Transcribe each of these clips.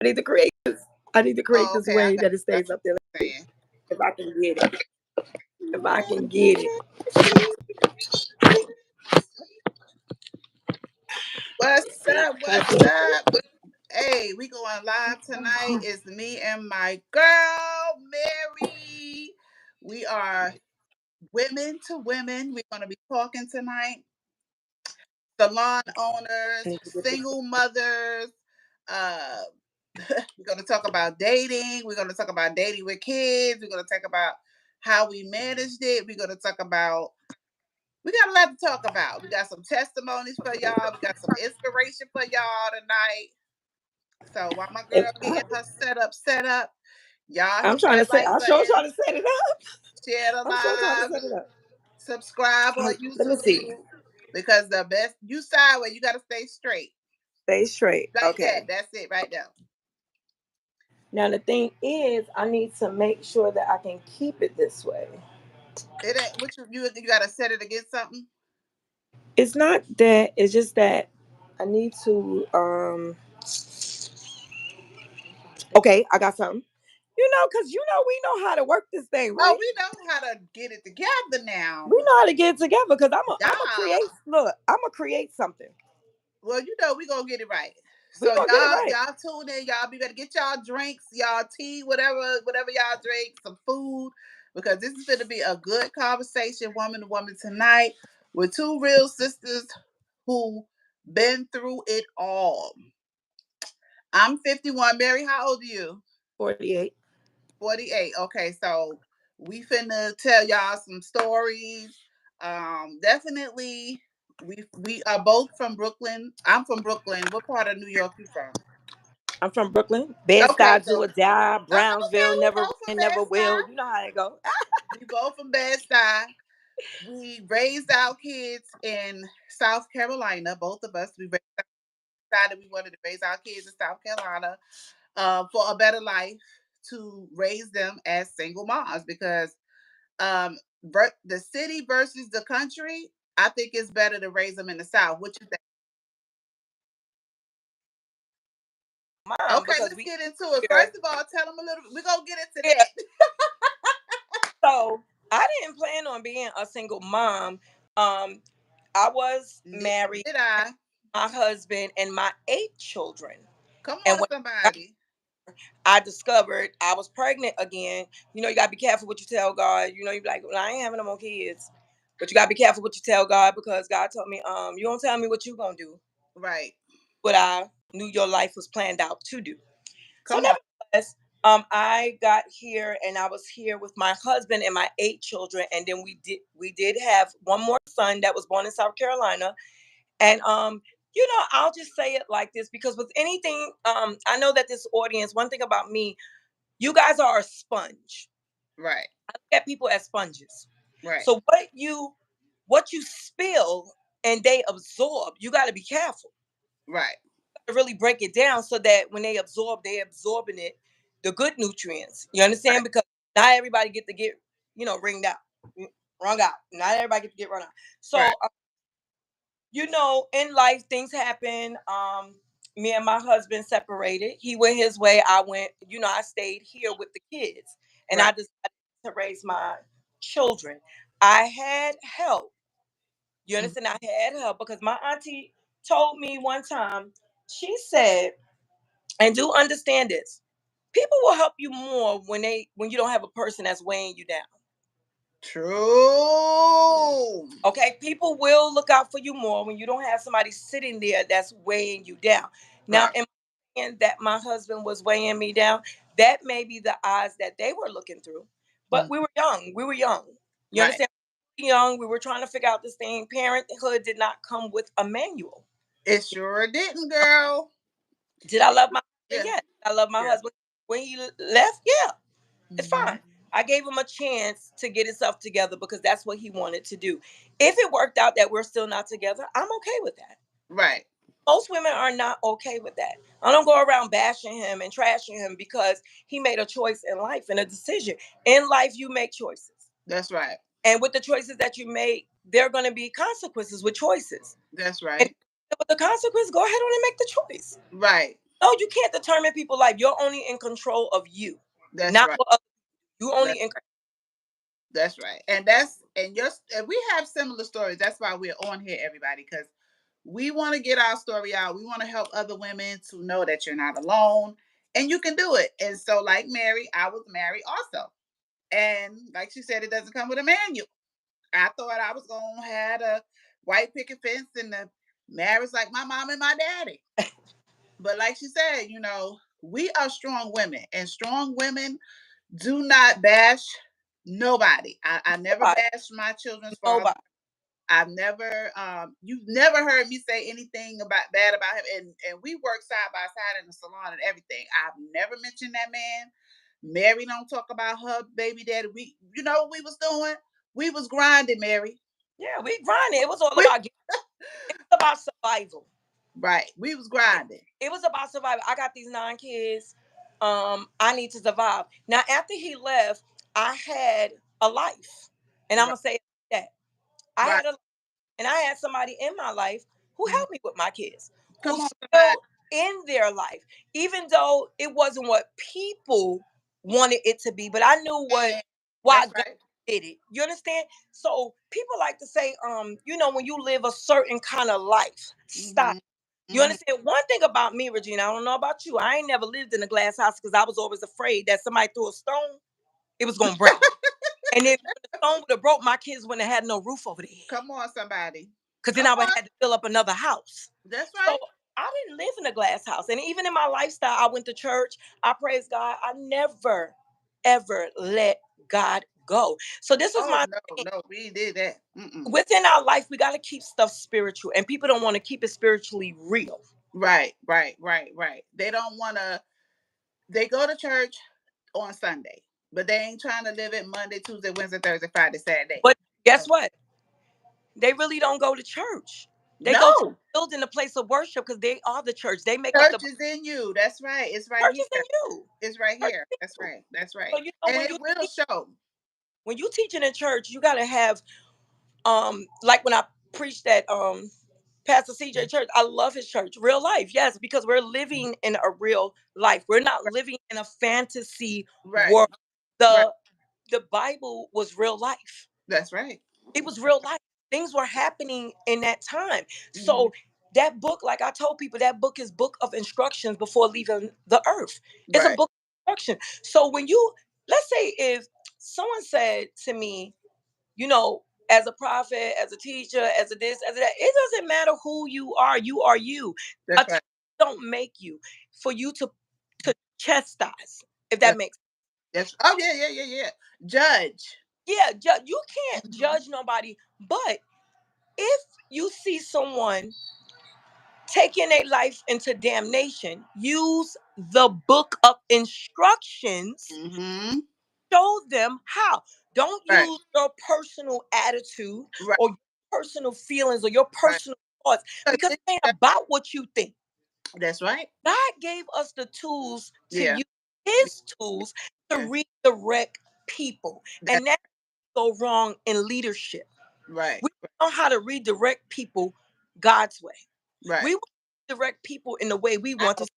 I need to create this. I need to create Oh, this okay. I way that it got stays up there. you saying. If I can get it. If I can get it. What's up? What's up? Hey, we going live tonight. It's me and my girl, Mary. We are women to women. We're going to be talking tonight. Salon owners, single mothers. Uh, we're going to talk about dating. We're going to talk about dating with kids. We're going to talk about how we managed it. We're going to talk about we got a lot to talk about. We got some testimonies for y'all. We got some inspiration for y'all tonight. So while my girl getting her set up, y'all I'm hit trying to that say, like I'm sure button, trying to set it up. share the I'm sure trying to live, set it up. subscribe on Let me see. YouTube because the best you sideways, you got to stay straight Stay straight. like that. Okay. That's it right there. Now the thing is, I need to make sure that I can keep it this way. It ain't what you got to set it against something. It's not that. It's just that I need to. Okay, I got something. Because we know how to work this thing, Oh, right? we know how to get it together now. We know how to get it together. Because I'm a Yeah. create. Look, I'm a create something. Well, we gonna get it right. We So gonna get it right. y'all tune in. Y'all be ready to get y'all drinks, y'all tea, whatever y'all drink, some food, because this is gonna be a good conversation, woman to woman tonight, with two real sisters who been through it all. I'm 51. Mary, how old are you? 48. 48. Okay, so we finna tell y'all some stories. Definitely we are both from Brooklyn. I'm from Brooklyn. What part of New York you from? I'm from Brooklyn. Okay, Bed-Stuy, do so or die. okay, Brownsville, we never both from ran, never will. Bed-Stuy. You know how it go. We both from Bed-Stuy. We raised our kids in South Carolina. Both of us. We decided we wanted to raise our kids in South Carolina for a better life, to raise them as single moms, because um, the city versus the country, I think it's better to raise them in the South. What you think? Mom, Okay, because let's we get into it. here. First of all, tell them a little. We're gonna get into Yeah. that. So I didn't plan on being a single mom. I was Neither married, did I. my husband, and my 8 children. Come And on, when somebody. I discovered I was pregnant again, you gotta be careful what you tell God. You be like, well, I ain't having no more kids. But you gotta be careful what you tell God, because God told me, you don't tell me what you gonna do, Right. what I knew your life was planned out to do. So Come on. nevertheless, I got here and I was here with my husband and my 8 children, and then we did have one more son that was born in South Carolina. And I'll just say it like this, because with anything, I know that this audience, one thing about me, you guys are a sponge. Right. I look at people as sponges. Right. So what you spill and they absorb, you got to be careful Right. to really break it down, so that when they absorbing it, the good nutrients. You Right. understand? Because not everybody get to get ringed out, wrung out. Not everybody get to get run out. So Right. in life things happen. Me and my husband separated. He went his way. I went. I stayed here with the kids, and I Right. decided to raise my children. I had help. You Mhm. understand? I had help because my auntie told me one time. She said, and do understand this, people will help you more when you don't have a person that's weighing you down. True. Okay, people will look out for you more when you don't have somebody sitting there that's weighing you down. Now, Right. in that my husband was weighing me down, that may be the odds that they were looking through. But Mhm. we were young. We were young. You Right. understand? Young. We were trying to figure out this thing. Parenthood did not come with a manual. It sure didn't, girl. Did I love my husband? Yeah. Yes. I love my Yeah. husband. When he left, yeah, it's Hmm. fine. I gave him a chance to get himself together because that's what he wanted to do. If it worked out that we're still not together, I'm okay with that. Right. Most women are not okay with that. I don't go around bashing him and trashing him because he made a choice in life and a decision. In life, you make choices. That's right. And with the choices that you make, there are going to be consequences with choices. That's And right. with the consequence, go ahead on and make the choice. Right. No, you can't determine people's life. You're only in control of you, That's not right. what other. You only That's in. that's right. And we have similar stories. That's why we're on here, everybody, because we want to get our story out. We want to help other women to know that you're not alone and you can do it. And so, like Mary, I was married also. And like she said, it doesn't come with a manual. I thought I was gonna have a white picket fence and the marriage like my mom and my daddy. But like she said, we are strong women, and strong women do not bash nobody. I never Nobody. bashed my children's father. Nobody. I've never you've never heard me say anything about bad about him. And we work side by side in the salon and everything. I've never mentioned that man. Mary don't talk about her baby daddy. We you know what we was doing? We was grinding, Mary. Yeah, we grinding. It was all We, about. It was about survival. right. We was It, grinding. it was about survival. I got these 9 kids. I need to survive. Now, after he left, I had a life, and I'm Right. gonna say that I Right. had a and I had somebody in my life who Mhm. helped me with my kids, Come who's on, somebody. still in their life, even though it wasn't what people wanted it to be. But I knew And why that's God right. did it. You understand? So people like to say, when you live a certain kind of lifestyle. Hmm. You Hmm. understand? One thing about me, Regina, I don't know about you. I ain't never lived in a glass house because I was always afraid that somebody threw a stone, it was gonna break. And then when the stone would have broke, my kids wouldn't have had no roof over their head. Come on, somebody. Because then Come I would on. have to fill up another house. That's So right. I didn't live in a glass house. And even in my lifestyle, I went to church. I praise God. I never, ever let God go. So this is Oh my no, thing. no, we did that. Mm-mm. Within our life, we got to keep stuff spiritual. And people don't want to keep it spiritually real. Right, right, right, right. They don't want to. They go to church on Sunday, but they ain't trying to live it Monday, Tuesday, Wednesday, Thursday, Friday, Saturday. But No, guess what? They really don't go to church. They go to no. build in a place of worship because they are the church. They make up the Church is in you. That's right. It's right church here. is in you. It's right Church here. is That's in you. right. That's right. So And it will show. when you teaching in church, you gotta have like when I preached at Pastor CJ Church, I love his church. Real life, yes, because we're living in a real life. We're not Right, living in a fantasy right, world. right. The Bible was real life. That's right. It was real life. Things were happening in that time. Hmm. So that book, like I told people, that book is book of instructions before leaving the earth. It's a Right. book of instruction. So when you, let's say if someone said to me, you know, as a prophet, as a teacher, as a this, as a that, it doesn't matter who you are. You are you. A That's teacher right. don't make you for you to chastise, if that That's makes. that's. Oh yeah, yeah, yeah, yeah. Judge. Yeah, you can't Hmm. judge nobody, but if you see someone taking their life into damnation, use the book of instructions. Hmm. Show them how. Don't Right. use your personal attitude Right. or your personal feelings or your Right. personal thoughts because it ain't about what you think. That's right. God gave us the tools to Yeah. use his tools to Yeah. redirect people. That's And that go wrong in leadership. right. We don't know how to redirect people God's way. Right. We want to direct people in the way we want to.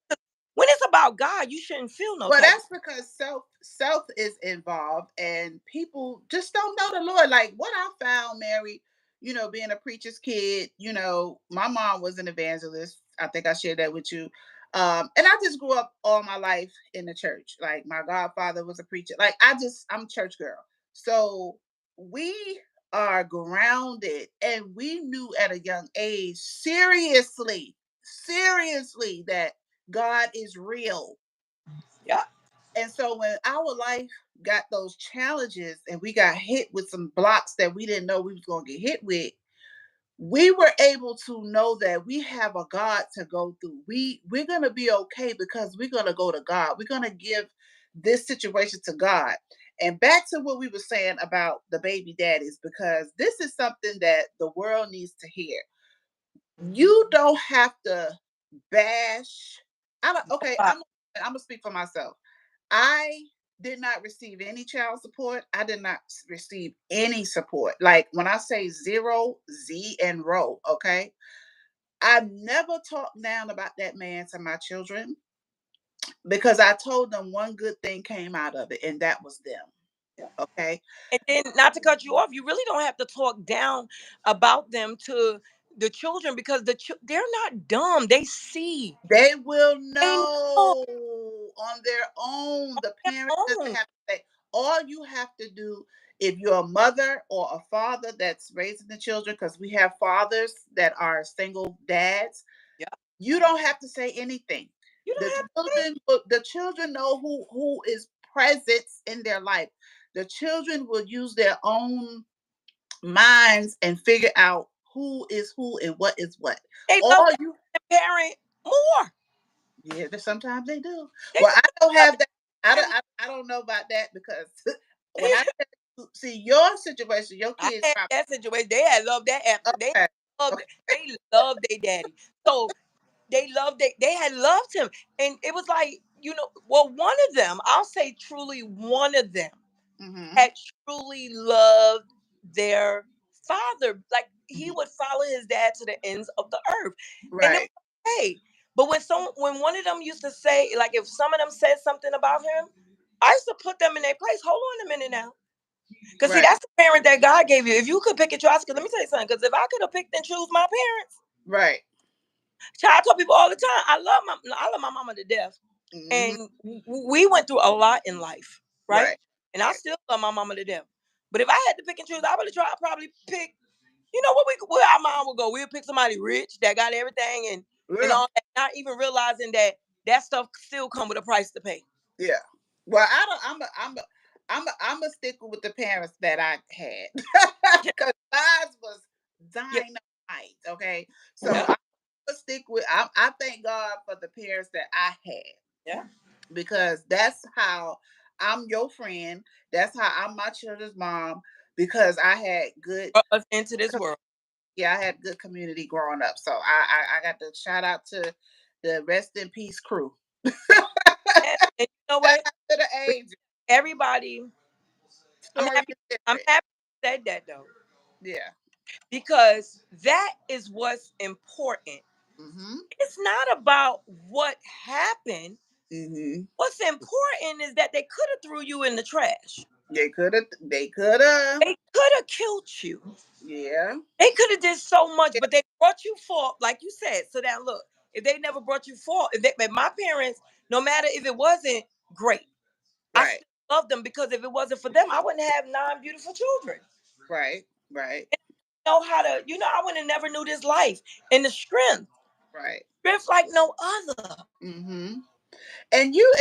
When it's about God, you shouldn't feel no Well, type of. that's because self is involved, and people just don't know the Lord. Like what I found, Mary, being a preacher's kid. My mom was an evangelist. I think I shared that with you. And I just grew up all my life in the church. Like my godfather was a preacher. Like I'm a church girl. So we are grounded, and we knew at a young age, seriously, that God is real. Yeah. And so when our life got those challenges and we got hit with some blocks that we didn't know we was going to get hit with, we were able to know that we have a God to go through. We're going to be okay because we're going to go to God. We're going to give this situation to God. And back to what we were saying about the baby daddies, because this is something that the world needs to hear. You don't have to bash. I don't, okay, I'm gonna speak for myself. I did not receive any child support. I did not receive any support. Like when I say zero, Z and row, okay? I never talked down about that man to my children. because I told them one good thing came out of it, and that was them. Yeah. Okay. And then, not to cut you off, you really don't have to talk down about them to the children because they're not dumb. They see. They will They know know on their own. The their parent doesn't own. have to say. All you have to do, if you're a mother or a father that's raising the children, because we have fathers that are single dads, Yeah. you don't have to say anything. You The don't have to say. children, the children know who is present in their life. The children will use their own minds and figure out who is who and what is what. They All love you the parent more. Yeah, sometimes they do. They Well, I don't love have that. I don't. the I don't know about that because when I parent. see your situation, your I kids had probably that situation. They had loved that after. okay. Okay. They loved their daddy. So they had loved him. And it was like, well, one of them, I'll say truly one of them Mm-hmm. had truly loved their father. Like he Hmm. would follow his dad to the ends of the earth. And it Right. was okay. But when one of them used to say, like if some of them said something about him, I used to put them in their place. Hold on a minute now. Because see, Right. that's the parent that God gave you. If you could pick and choose, let me tell you something. Because if I could have picked and choose my parents, Right. child, I tell people all the time, I love my mama to death. Hmm. And we went through a lot in life, right? Right. And I Right. still love my mama to death. But if I had to pick and choose, I would have tried probably pick, what where our mom would go. We'd pick somebody rich that got everything and Yeah. all that, not even realizing that stuff still come with a price to pay. Yeah. Well, I don't. I'm a sticker with the parents that I had Yeah, because mine was yeah, dynamite. Okay, so yeah, I'm a stick with. I thank God for the parents that I had yeah. because that's how I'm your friend. That's how I'm my children's mom because I had good. Brought us into this world. Yeah, I had good community growing up. So I got to shout out to the rest in peace crew. And you know Shout what? out to the age. Everybody, I'm Stories happy. are I'm different. happy you said that though, Yeah. because that is what's important. Mhm. It's not about what happened. Mhm. What's important is that they could have threw you in the trash. They coulda. They coulda. They could have killed you. Yeah. They could have did so much, Yeah. but they brought you forth, like you said. So now look, if they never brought you forth, if my parents, no matter if it wasn't great, I Right. still love them because if it wasn't for them, I wouldn't have 9 beautiful children. Right. Right. Know how to, I would have never knew this life and the Right. strength like no other. Mhm. And you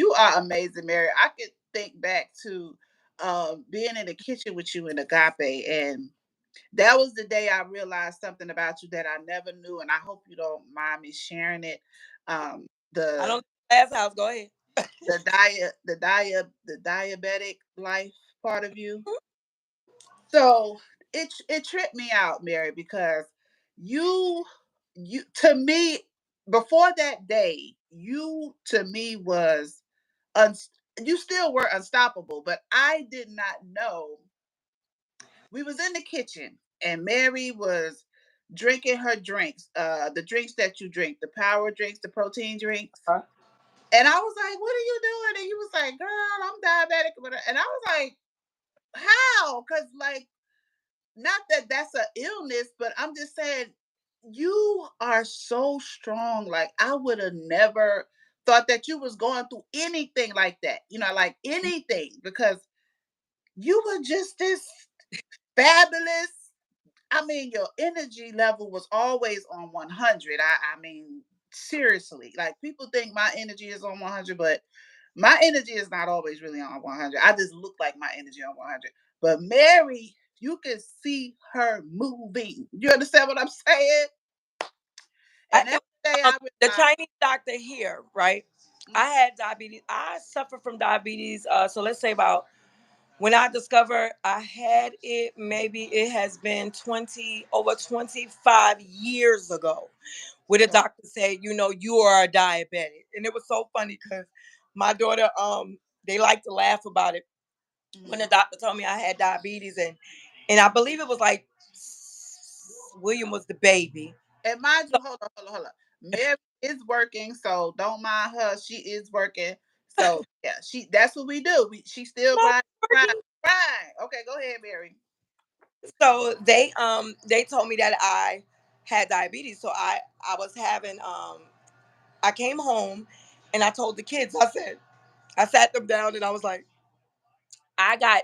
are amazing, Mary. I could think back to being in the kitchen with you in Agape, and that was the day I realized something about you that I never knew, and I hope you don't mind me sharing it. I The don't last house. Go ahead. the diabetic life part of you. So it tripped me out, Mary, because you you to me before that day, you to me was un, you still were unstoppable, but I did not know. We was in the kitchen and Mary was drinking her drinks, the drinks that you drink, the power drinks, the protein drinks. Uh, And I was like, "What are you doing?" And you was like, "Girl, I'm diabetic." And I was like, "How?" Because like not that that's an illness, but I'm just saying you are so strong. Like I would have never thought that you was going through anything like that. Like anything because you were just this fabulous. I mean, your energy level was always on 100. I mean, seriously, like people think my energy is on 100, but my energy is not always really on 100. I just look like my energy on 100. But Mary, you can see her moving. You understand what I'm saying? And every it, day um, I the realize, Chinese doctor here, right? mm, I had diabetes. I suffer from diabetes. So let's say about when I discovered I had it, maybe it has been over 25 years ago, where the okay, doctor said, you are a diabetic. And it was so funny because my daughter, they like to laugh about it when the mhm. doctor told me I had diabetes, and I believe it was like William was the baby. And mind So you, hold on. Mary is working, so don't mind her. She is working. So yeah, that's what we do. She still Mom grind, grind, working. grind. Okay, go ahead, Mary. So they told me that I had diabetes. So I was having I came home and I told the kids, I sat them down and I was like, I got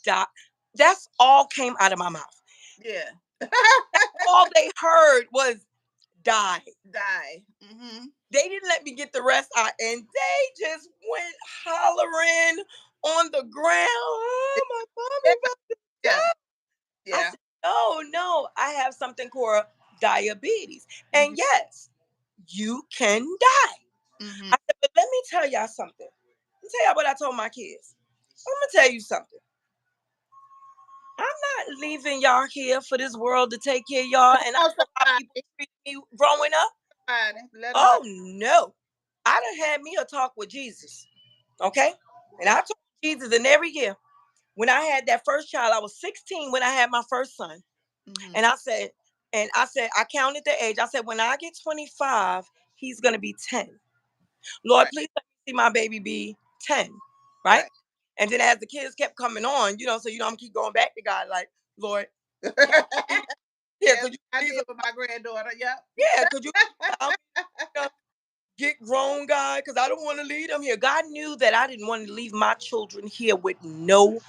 di-. That's all came out of my mouth. Yeah. All they heard was die. Die. Mm-hmm. They didn't let me get the rest out, and they just went hollering on the ground. Oh, my Yeah. mommy about to Yeah. die. I Yeah. said, no, no, I have something called diabetes. Mm-hmm. And yes, you can die. Mm-hmm. I said, but let me tell y'all something. Let me tell y'all what I told my kids. I'm gonna tell you something. I'm not leaving y'all here for this world to take care of y'all. Come And I on, know how people somebody. treated me growing up. Somebody. Let them know. Oh no. I done had me a talk with Jesus. Okay? And I Yeah. told Jesus, and every year when I had that first child, I was 16 when I had my first son. Mm-hmm. And I counted the age. I said, when I get 25, he's gonna be 10. Lord, Right. please let me see my baby be 10. Right? Right. And then as the kids kept coming on, so I'm keep going back to God, like, Lord, can you, yeah, Yes, could you I please, did with my granddaughter. Yep. yeah, could you allow me to get grown, God, because I don't want to leave them here. God knew that I didn't want to leave my children here with nobody.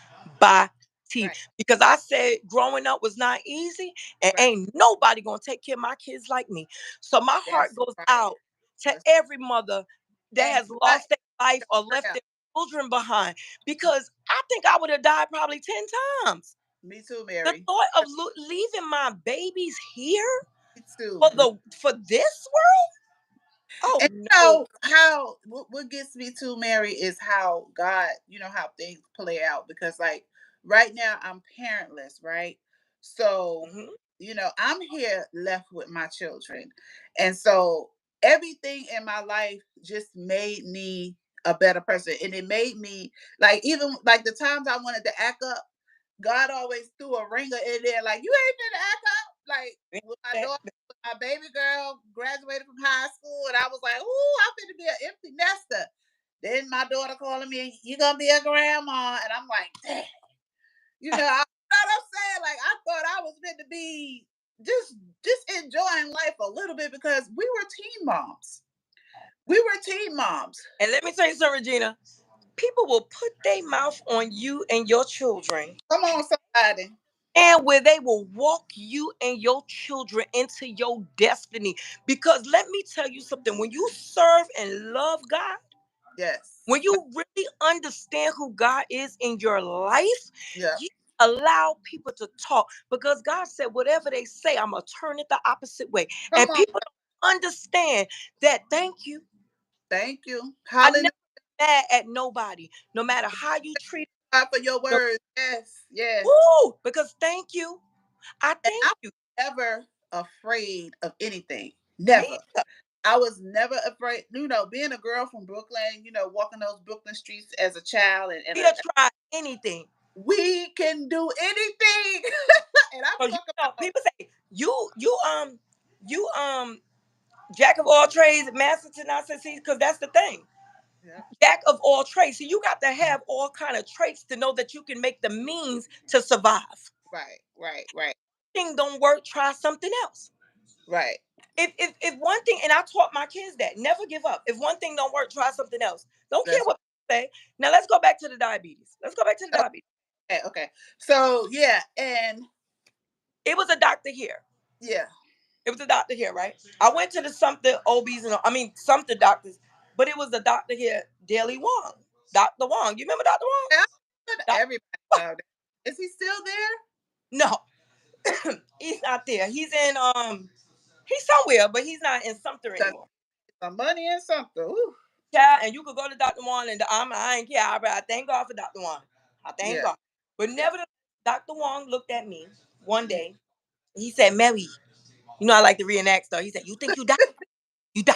Right. Because I said growing up was not easy, and Right. ain't nobody gonna take care of my kids like me. So my heart That's goes right. out to That's every mother that and has God lost their life or left prayer. their children behind. Because I think I would have died probably 10 times. Me too, The Mary. thought of leaving my babies here Me too. for this world? Oh And no. how what gets me too, Mary, is how God, how things play out. Because like right now I'm parentless, right? So, Mhm. I'm here left with my children. And so everything in my life just made me a better person. And it made me like, even like the times I wanted to act up, God always threw a ringer in there, like, you ain't finna act up. Like with my daughter, my baby girl graduated from high school, and I was like, ooh, I'm finna be an empty nester. Then my daughter calling me, you gonna be a grandma. And I'm like, dang. What I'm saying? Like, I thought I was meant to be just enjoying life a little bit, because we were teen moms. We were teen moms. And let me tell you something, Regina. People will put their mouth on you and your children, Come on, somebody. and where they will walk you and your children into your destiny. Because let me tell you something, when you serve and love God, Yes. when you really understand who God is in your life, Yeah. you allow people to talk, because God said, whatever they say, I'm going to turn it the opposite way. Come And on. people don't understand that. Thank you. Thank you. I Hallelujah. never mad at nobody, no matter how you treat God for your them. words. Yes. Yes. Woo! Because thank you. I And thank I'm you. never afraid of anything. Me Never. I was never afraid. Being a girl from Brooklyn, walking those Brooklyn streets as a child, and to try anything. we can do anything. And I'm Because talking about, people say you jack of all trades, master to not succeed, because that's the thing. yeah, Jack of all trades. So you got to have all kind of traits to know that you can make the means to survive. right, right, right, Thing don't work, try something else. right. If one thing, and I taught my kids that, never give up. If one thing don't work, try something else. Don't care That's what people say. Now let's go back to the diabetes. Let's go back to the diabetes. okay. Okay. So yeah, and It was a doctor here. yeah, It was a doctor here, right? I went to the something OBs and something doctors, but it was a doctor here, Daily Wong. Dr. Wong. You remember Dr. Wong? yeah, Doc- everybody know that. Is he still there? no, he's not there. He's somewhere, but he's not in Sumter Got anymore. some money and something. Ooh. Yeah, and you could go to Dr. Wong, and I ain't care. I thank God for Dr. Wong. I thank Yeah, God. But yeah. nevertheless, Dr. Wong looked at me one day. He said, Mary, I like to reenact stuff. He said, you think you die? You die.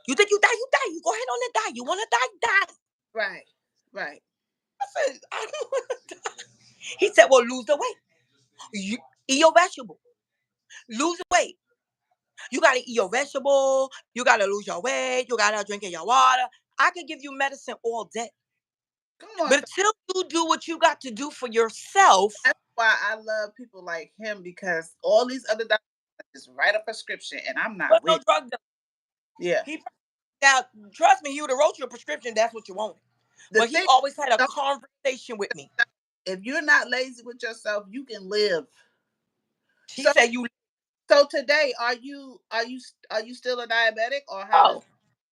You think you die? You die. You go ahead on and die. You want to die? Die. Right, right. I said, I don't want to die. He said, well, lose the weight. You, eat your vegetable. Lose the weight. You gotta eat your vegetable. You gotta lose your weight. You gotta drink your water. I could give you medicine all day. Come on. But until you do what you got to do for yourself, That's why I love people like him, because all these other doctors just write a prescription and I'm but not no with. drug dealer. Yeah. He now trust me, he would have wrote you a prescription. That's what you wanted. The But he thing, always had a don't, conversation with me. if you're not lazy with yourself, you can live. He So said, "You so today, are you still a diabetic, or how is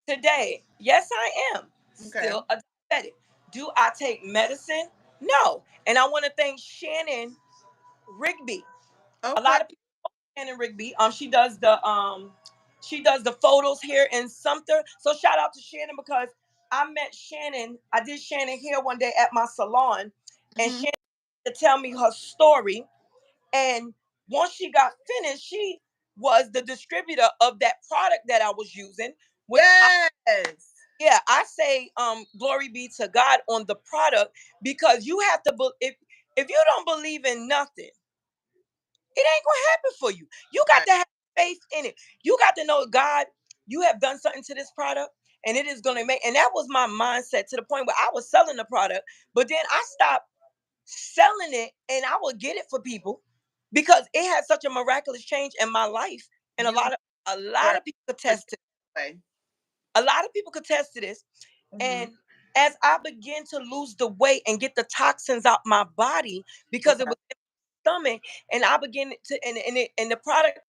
know today, yes, I am okay? still a diabetic. Do I take medicine? No." And I want to thank Shannon Rigby. A Okay. lot of people know Shannon Rigby. She does the photos here in Sumter. So shout out to Shannon because I met Shannon. I did Shannon here one day at my salon, and Hmm. Shannon to tell me her story. And once she got finished, she was the distributor of that product that I was using, which Yes. yeah, I say glory be to God on the product because you have to if you don't believe in nothing, it ain't gonna happen for you. You got Right. to have faith in it. You got to know God, you have done something to this product and it is gonna make, and that was my mindset to the point where I was selling the product, but then I stopped selling it and I would get it for people because it had such a miraculous change in my life. And You a lot were of people could a test it. giveaway. A lot of people could test to this. Hmm. And as I began to lose the weight and get the toxins out my body because it Okay. was in my stomach, and I began to and the product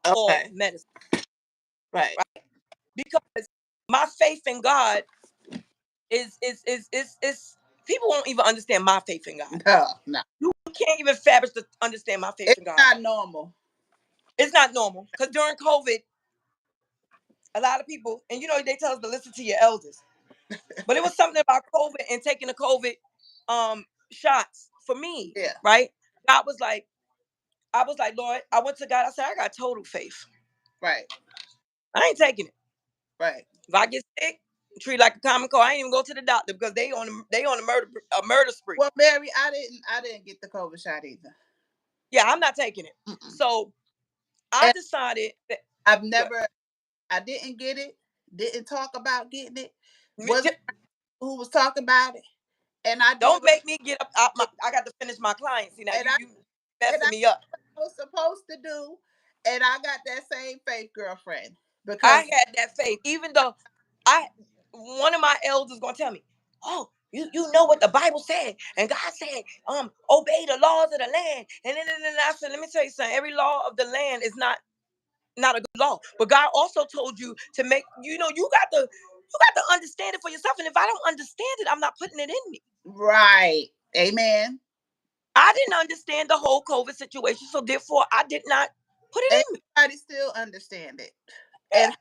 all Okay. medicine, Right. right? Because my faith in God is people won't even understand my faith in God. No. No. You can't even fabric to understand my faith It's in God. not normal. It's not normal because during COVID, a lot of people, and they tell us to listen to your elders, but it was something about COVID and taking the COVID shots for me, Yeah. right? God was like, I was like, Lord, I went to God. I said, I got total faith. Right. I ain't taking it. Right. If I get sick, treat like a common cold. I ain't even go to the doctor because they on a murder spree. Well, Mary, I didn't get the COVID shot either. Yeah, I'm not taking it. Mm-mm. So I And decided that I've what never, I didn't get it. Didn't talk about getting it. Wasn't who was talking about it. And I did don't what make me get up out my. I got to finish my client. See now and you and messing I me up. was supposed to do, and I got that same faith, girlfriend, I because had that faith, even though I one of my elders gonna tell me, "Oh, you know what the Bible said, and God said, obey the laws of the land." And then I said, "Let me tell you something. Every law of the land is not a good law, but God also told you to make. You got to understand it for yourself. And if I don't understand it, I'm not putting it in me. right, amen. I didn't understand the whole COVID situation, so therefore I did not put it in me. Everybody still understand it, Yeah, and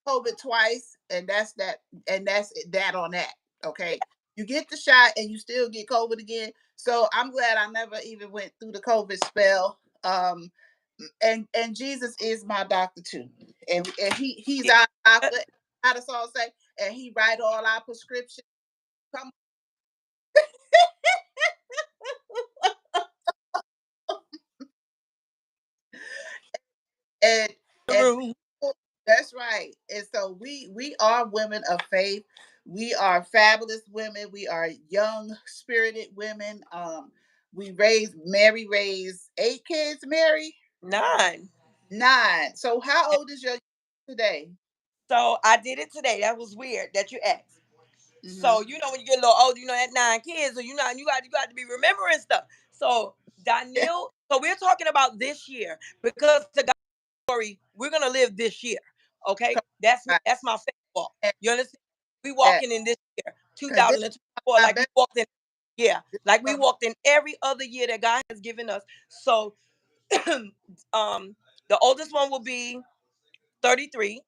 COVID twice, and that's that, and that's that on that. Okay, you get the shot, and you still get COVID again. So I'm glad I never even went through the COVID spell. And Jesus is my doctor too, and he's our yeah. doctor. How does all say? And he write all our prescriptions. Come and The and room. that's right. And so we are women of faith. We are fabulous women. We are young, spirited women. Mary raised 8 kids. Mary 9. 9. So how old is your today? So I did it today. That was weird that you asked. Hmm. So when you get a little older, had 9 kids, so you got to be remembering stuff. So Daniel, so we're talking about this year because the God story, we're gonna live this year. Okay, that's my faith walk. You understand? We walking in this year, Because this 2024, I like we bet walked in. Yeah, this like we gonna walked in every other year that God has given us. So, um, the oldest one will be 33.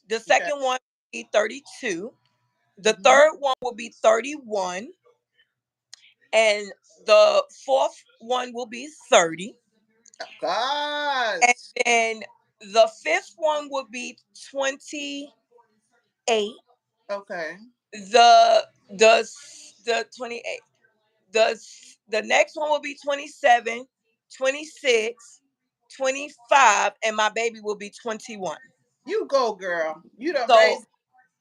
The be okay. second one will be 32. The Hmm. third one will be 31. and the fourth one will be 30, and Gosh. then the fifth one will be 28. Okay. The 28. The next one will be 27, 26, 25, and my baby will be 21. You go, girl. You done So raised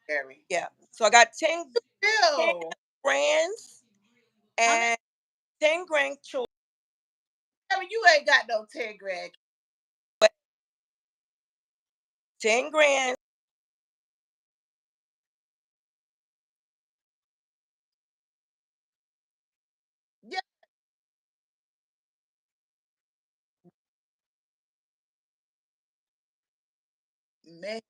Harry. yeah. So I got 10 Bill. grands How many? and 10 grandchildren. Harry, you ain't got no 10 grand. 10 grands. Yeah, man.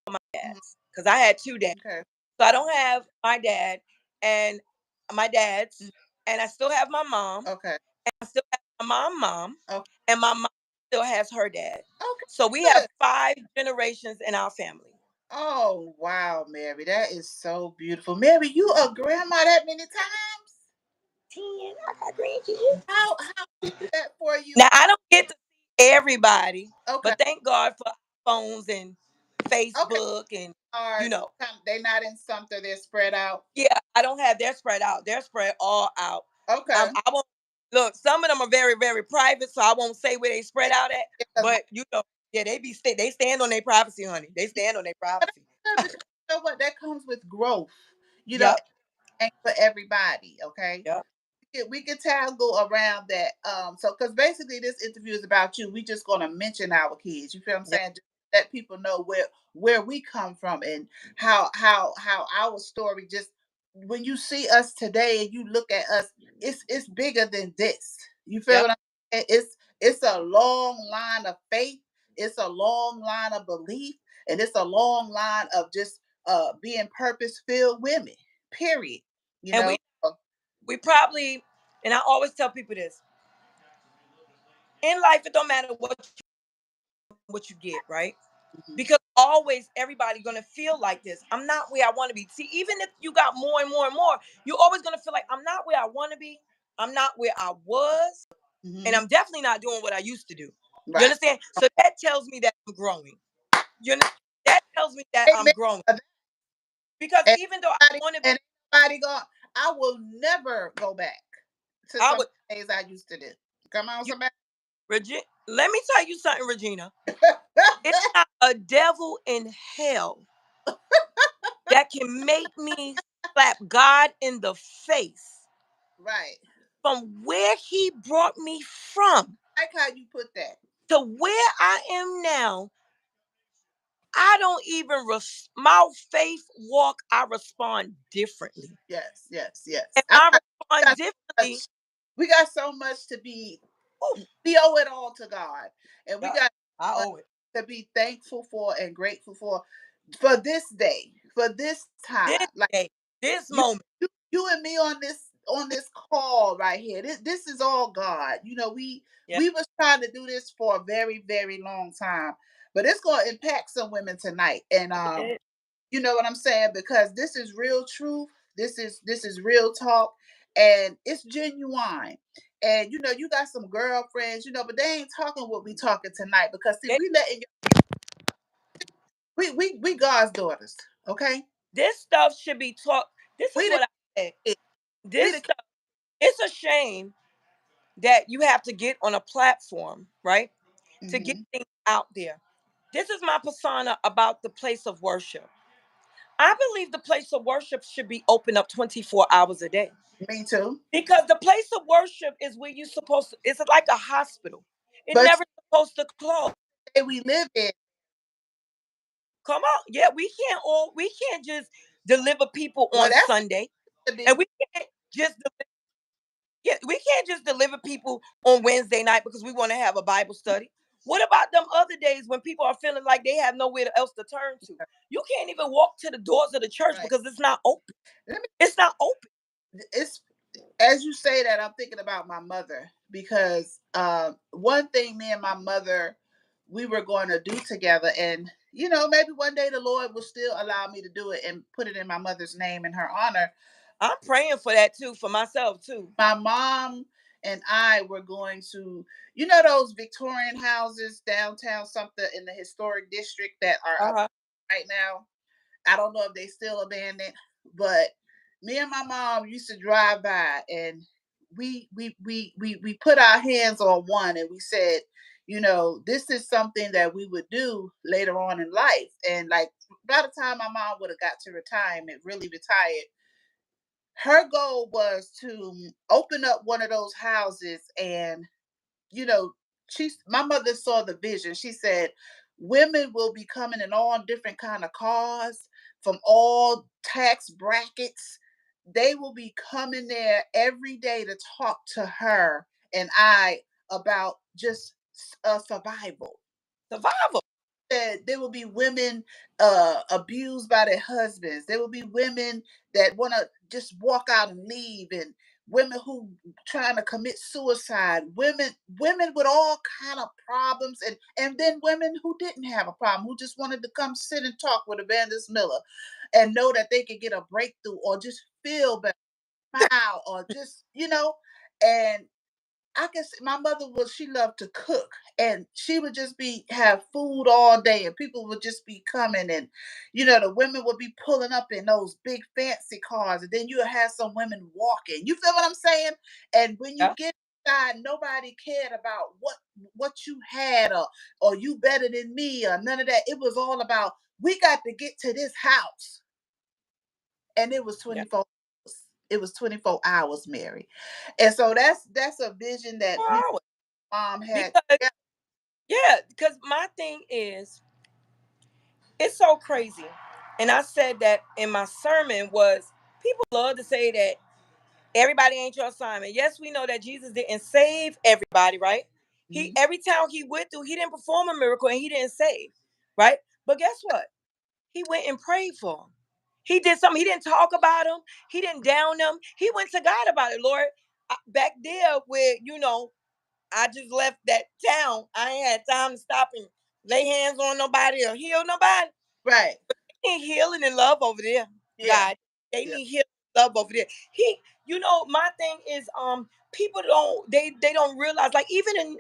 Mhm. Because I had two dads. Okay. So I don't have my dad and my dad's, Mhm. and I still have my mom. Okay. I still have my mom, Okay. and my mom still has her dad. Okay. So we have Good. 5 generations in our family. Oh, wow, Mary. That is so beautiful. Mary, you a grandma that many times? 10, I got grandkids. How is that for you? Now I don't get to see everybody, Okay. but thank God for phones and Okay. Facebook and Are you know. they not in Sumter, they're spread out? Yeah, I don't have. They're spread out. They're spread all out. Okay. I won't look. Some of them are very, very private, so I won't say where they spread out at. Because But you know, yeah, they stand on their privacy, honey. They stand on their privacy. because you know what? That comes with growth. You know, Yep, ain't for everybody, okay? yep, We can go around that. So because basically this interview is about you. We just gonna mention our kids. You feel what I'm yep. saying? Just let people know where we come from and how our story just when you see us today and you look at us, it's bigger than this. You feel Yep. what I'm saying? It's a long line of faith, it's a long line of belief, and it's a long line of just being purpose filled women. Period. You And know. we probably, and I always tell people this: in life, it don't matter what you get, right? Mhm. Because always everybody gonna feel like this. I'm not where I want to be. See, even if you got more and more and more, you're always gonna feel like I'm not where I want to be. I'm not where I was, and Mhm. I'm definitely not doing what I used to do. You Right. understand? So that tells me that I'm growing. You know, that tells me that I'm Amen. growing. And Because even though I want to be, everybody go. I will never go back to I some would. things I used to do. Come on, You, somebody. Regina, let me tell you something, Regina. It's not a devil in hell that can make me slap God in the face Right. from where He brought me from Like how you put that. to where I am now. I don't even my faith walk. I respond differently, Yes, yes, and yes. I We respond got so differently. much. We got so much to be. Oof, We owe it all to God, and we yeah, got I so much owe it. to be thankful for and grateful for this day, for this This time. Like day, this you, moment. you and me on this call right here. This is all God. Yeah, We was trying to do this for a very very long time, but it's going to impact some women tonight. And yeah. you know what I'm saying, because this is real truth. This is real talk, and it's genuine. And you got some girlfriends, but they ain't talking what we talking tonight because see, They- we God's daughters, okay? this stuff should be taught. This is We the what I said. kids. We This the stuff. It's a shame that you have to get on a platform, right, to get hmm things out there. This is my persona about the place of worship. I believe the place of worship should be open up 24 hours a day Me too. because the place of worship is where you're supposed to, it's like a hospital. It But never supposed to close. today we live in, Come on. Yeah, we can't just deliver people well, on that's Sunday. to be And we can't just yeah, we can't just deliver people on Wednesday night because we want to have a Bible study. What about them other days when people are feeling like they have nowhere else to turn to? You can't even walk to the doors of the church right. because it's not open. Let me. It's not open. It's as you say that I'm thinking about my mother. because one thing me and my mother we were going to do together, and maybe one day the Lord will still allow me to do it and put it in my mother's name in her honor. I'm praying for that too, for myself too. My mom and I were going to, those Victorian houses downtown, something in the historic district that are up Uh-huh. right now. I don't know if they still abandoned, but me and my mom used to drive by, and we put our hands on one, and we said, this is something that we would do later on in life. And like by the time my mom would have got to retirement, really retired, her goal was to open up one of those houses. And you know, my mother saw the vision. She said women will be coming in all different kind of cars from all tax brackets. They will be coming there every day to talk to her and I about just survival. Survival. That there will be women abused by their husbands. There will be women that want to just walk out and leave, and women who trying to commit suicide. Women with all kind of problems, and then women who didn't have a problem, who just wanted to come sit and talk with Evangelist Miller, and know that they could get a breakthrough or just feel better, smile, or just and I can see my mother was she loved to cook, and she would just be have food all day, and people would just be coming, and the women would be pulling up in those big fancy cars, and then you would have some women walking. You feel what I'm saying? And when you Yeah. get inside, nobody cared about what you had, or you better than me, or none of that. It was all about we got to get to this house, and it was Yeah. 24 hours. It was 24 hours, Mary. And so that's a vision that 4 hours. mom had. Because Yeah. yeah, because my thing is, it's so crazy. And I said that in my sermon was people love to say that everybody ain't your assignment. Yes, we know that Jesus didn't save everybody, right? He Mhm. every town he went through, he didn't perform a miracle and he didn't save, right? But guess what? He went and prayed for them. He did something. He didn't talk about them. He didn't down them. He went to God about it. Lord, back there where I just left that town. I ain't had time to stop and lay hands on nobody or heal nobody. Right. They need healing and love over there, Yeah. God. They Yeah. need healing and love over there. My thing is, people they don't realize, like, even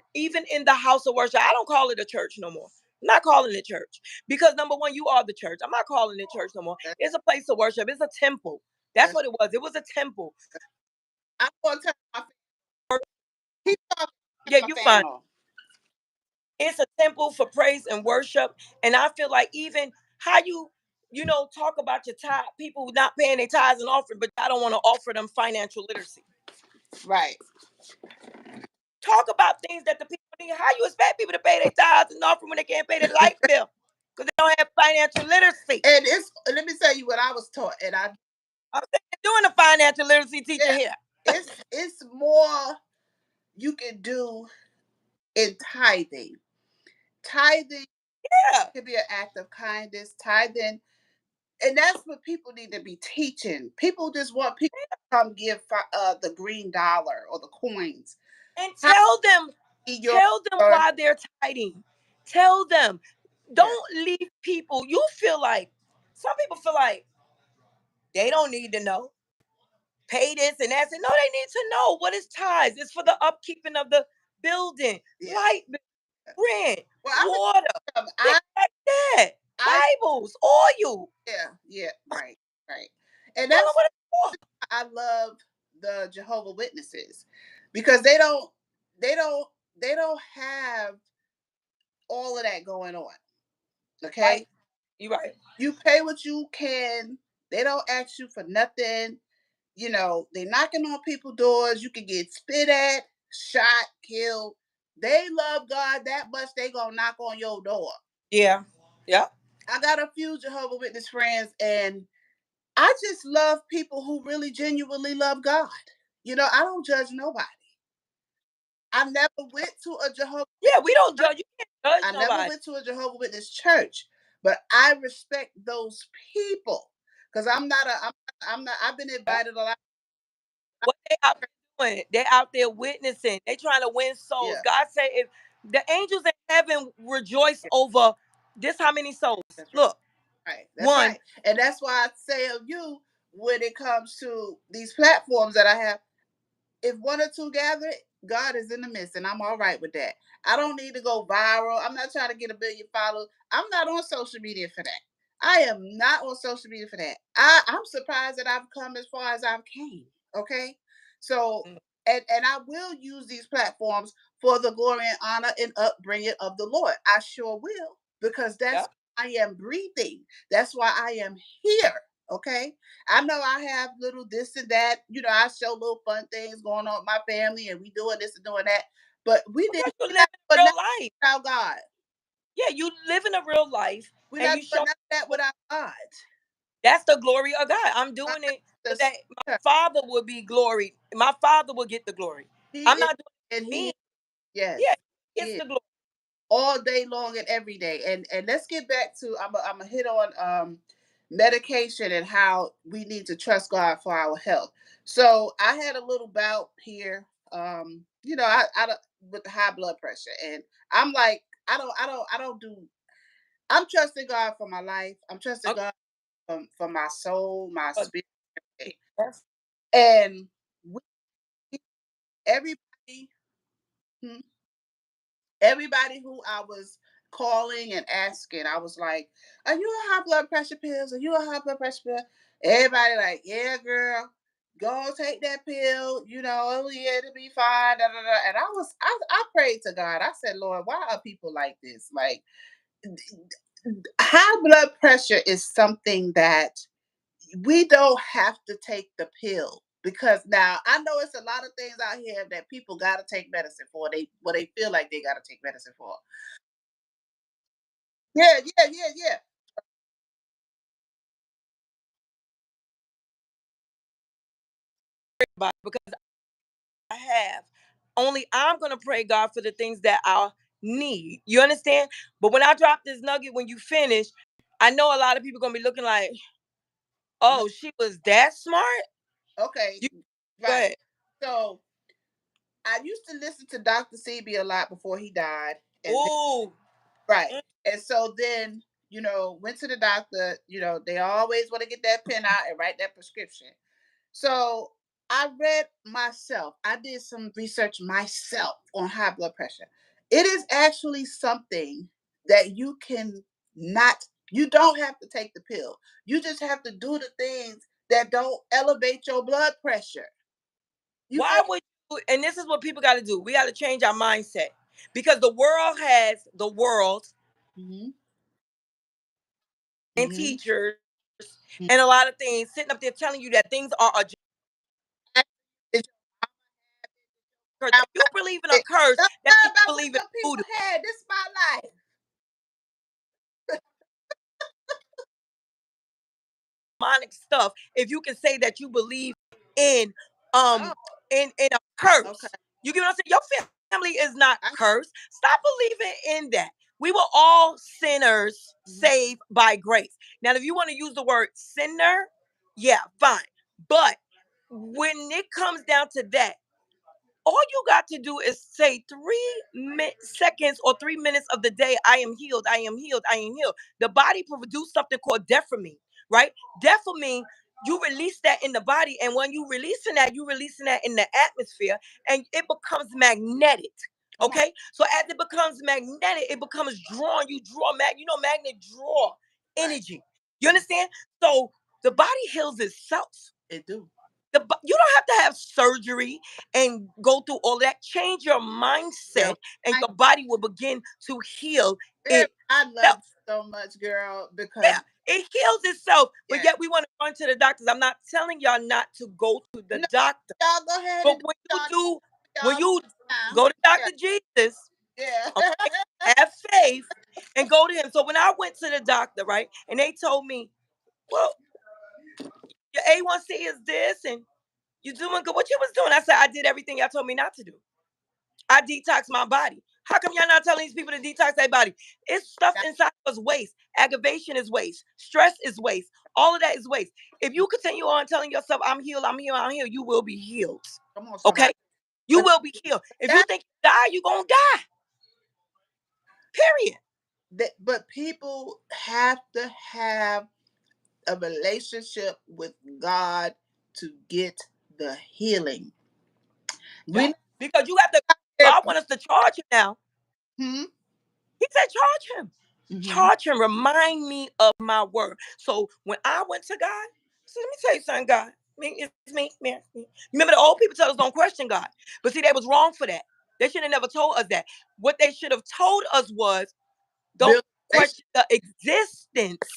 in the house of worship, I don't call it a church no more. I'm not calling it church because number one, you are the church. I'm not calling it church no more. That, It's a place of worship. It's a temple. That's that's what it was. It was a temple. I'm gonna turn my fan. Keep talking. Turn Yeah, my you fan find on. it's a temple for praise and worship. And I feel like even how you talk about your tithe, people not paying their tithes and offering, but I don't want to offer them financial literacy. Right. Talk about things that the people need. How you expect people to pay their tithes and offering when they can't pay their light bill because they don't have financial literacy? And it's let me tell you what I was taught, and I I'm doing a financial literacy teacher yeah, here. it's more you can do in tithing. Tithing Yeah, can be an act of kindness. Tithing, and that's what people need to be teaching. People just want people to come give the green dollar or the coins. and How tell them, your tell them your why they're tithing. Tell them. yeah Don't leave people. You feel like some people feel like they don't need to know. Pay this and that. No, they need to know what is tithes. It's for the upkeeping of the building, yeah. light, rent, Well, I'm water, gonna things like that. I Bibles, oil. yeah, right, right. And You don't know that's what it's for. I love the Jehovah Witnesses because they don't they don't have all of that going on. Okay? Right. You right. You pay what you can. They don't ask you for nothing. They knocking on people's doors. You can get spit at, shot, killed. They love God that much they gonna knock on your door. Yeah. Yeah. I got a few Jehovah Witness friends, and I just love people who really genuinely love God. I don't judge nobody. I never went to a Jehovah Yeah. We don't church. judge. You can't judge I never nobody. went to a Jehovah Witness church, but I respect those people because I'm not. I've been Yeah. invited a lot. What they out there doing? doing? They're out there witnessing. They trying to win souls. Yeah. God said, if the angels in heaven rejoice over this, how many souls? That's right. Look, Right. That's one. right. And that's why I say of you, when it comes to these platforms that I have, if one or two gather, God is in the midst, and I'm all right with that. I don't need to go viral. I'm not trying to get a billion followers. I'm not on social media for that. I am not on social media for that. I'm surprised that I've come as far as I've came. Okay, so and I will use these platforms for the glory and honor and upbringing of the Lord. I sure will, because Yeah. that's why I am breathing. That's why I am here. Okay, I know I have little this and that. I show little fun things going on with my family, and we doing this and doing that. But Because you're we're living not a doing real nothing life. without God. Yeah, you living a real life, We're and not you doing show none of that without God. that's the glory of God. I'm God doing is it the so that my center. Father will be glory. My Father will get the glory. He I'm is, not doing and it for He me. is, yes, Yeah, He it's is the glory. all day long and every day. And let's get back to I'm a hit on medication and how we need to trust God for our health. So I had a little bout here. I don't, with the high blood pressure, and I'm like, I don't do. I'm trusting God for my life. I'm trusting Okay. God for my soul, my But spirit, that's and we, everybody. hmm, Everybody who I was calling and asking, I was like, "Are you on high blood pressure pills? Are you on high blood pressure pill?" Everybody like, "Yeah, girl, go take that pill. Oh yeah, it'll be fine." Da, da, da. And I prayed to God. I said, "Lord, why are people like this? Like, high blood pressure is something that we don't have to take the pill." Because now I know it's a lot of things out here that people gotta take medicine for. They feel like they gotta take medicine for. Yeah, yeah, yeah, yeah. about it because I have. Only I'm gonna pray God for the things that I need. You understand? But when I drop this nugget, when you finish, I know a lot of people gonna be looking like, No, "Oh, she was that smart." okay, You go right. ahead. So I used to listen to Dr. Sebi a lot before he died, and then, Ooh, right, mm, and so then went to the doctor. They always want to get that pen out and write that prescription. So I read myself. I did some research myself on high blood pressure. It is actually something that you can not. You don't have to take the pill. You just have to do the things that don't elevate your blood pressure. You why know. would you? And this is what people got to do. We got to change our mindset because the world hmm and hmm teachers and a lot of things sitting up there telling you that things are a It's curse. about If you believe in a curse, that means you what believe in the people voodoo. had. This is my life. Demonic stuff. If you can say that you believe in um Oh, in a okay. curse, you get what I'm saying. Your family is not I, cursed. Stop believing in that. We were all sinners mhm. saved by grace. Now, if you want to use the word sinner, yeah, fine. But when it comes down to that, all you got to do is say 3 seconds or 3 minutes of the day, I am healed, I am healed, I am healed. The body produce something called dopamine, right? Dopamine, you release that in the body, and when you releasing that in the atmosphere, and it becomes magnetic. Come on. Okay, so as it becomes magnetic, it becomes drawn. You draw magnet draw Right. energy. You understand? So the body heals itself. It do. You don't have to have surgery and go through all that. Change your Girl, mindset, and I, your body will begin to heal girl, itself. I love you so much, girl, Yeah, because it heals itself. But yeah. yet we want to run to the doctors. I'm not telling y'all not to go to the No, doctor. y'all go ahead But and do when you y'all do, when y'all you now. go to Yeah, Dr. Jesus, yeah. okay, have faith and go to him. So when I went to the doctor, right, and they told me, well, your A1C is this, and you doing good. What you was doing? I said, I did everything y'all told me not to do. I detox my body. How come y'all not telling these people to detox their body? It's stuff That's inside of us waste. Aggravation is waste. Stress is waste. All of that is waste. If you continue on telling yourself, I'm healed, I'm healed, I'm healed, you will be healed. Come on, somebody. Okay? You But will be healed. If you that, think you die, you're gonna die. Period. but people have to have a relationship with God to get the healing. Yeah. We not Because you have to, there. God wants us to charge him now. Hmm. He said, charge him. Hmm. Charge him. Remind me of my word. So when I went to God, I said, let me tell you something, God. I mean, it's me, man. Remember, the old people tell us don't question God. But see, they was wrong for that. They should have never told us that. What they should have told us was, don't Build relation. question the existence,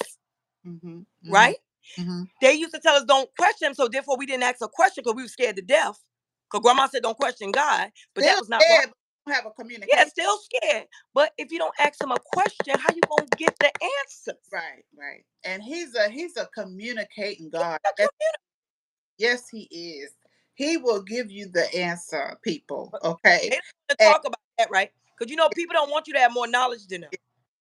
Hmm. Hmm. right? Hmm. They used to tell us don't question him, so therefore we didn't ask a question because we were scared to death. Because grandma said don't question God, but that Still was not right. there, but don't have a Yeah, communication. still scared. But if you don't ask him a question, how you gonna get the answers? Right, right. And he's a communicating God. The Yes, community. yes, he is. He will give you the answer, people. Okay. They don't want to And talk about that, right? Because people don't want you to have more knowledge than them.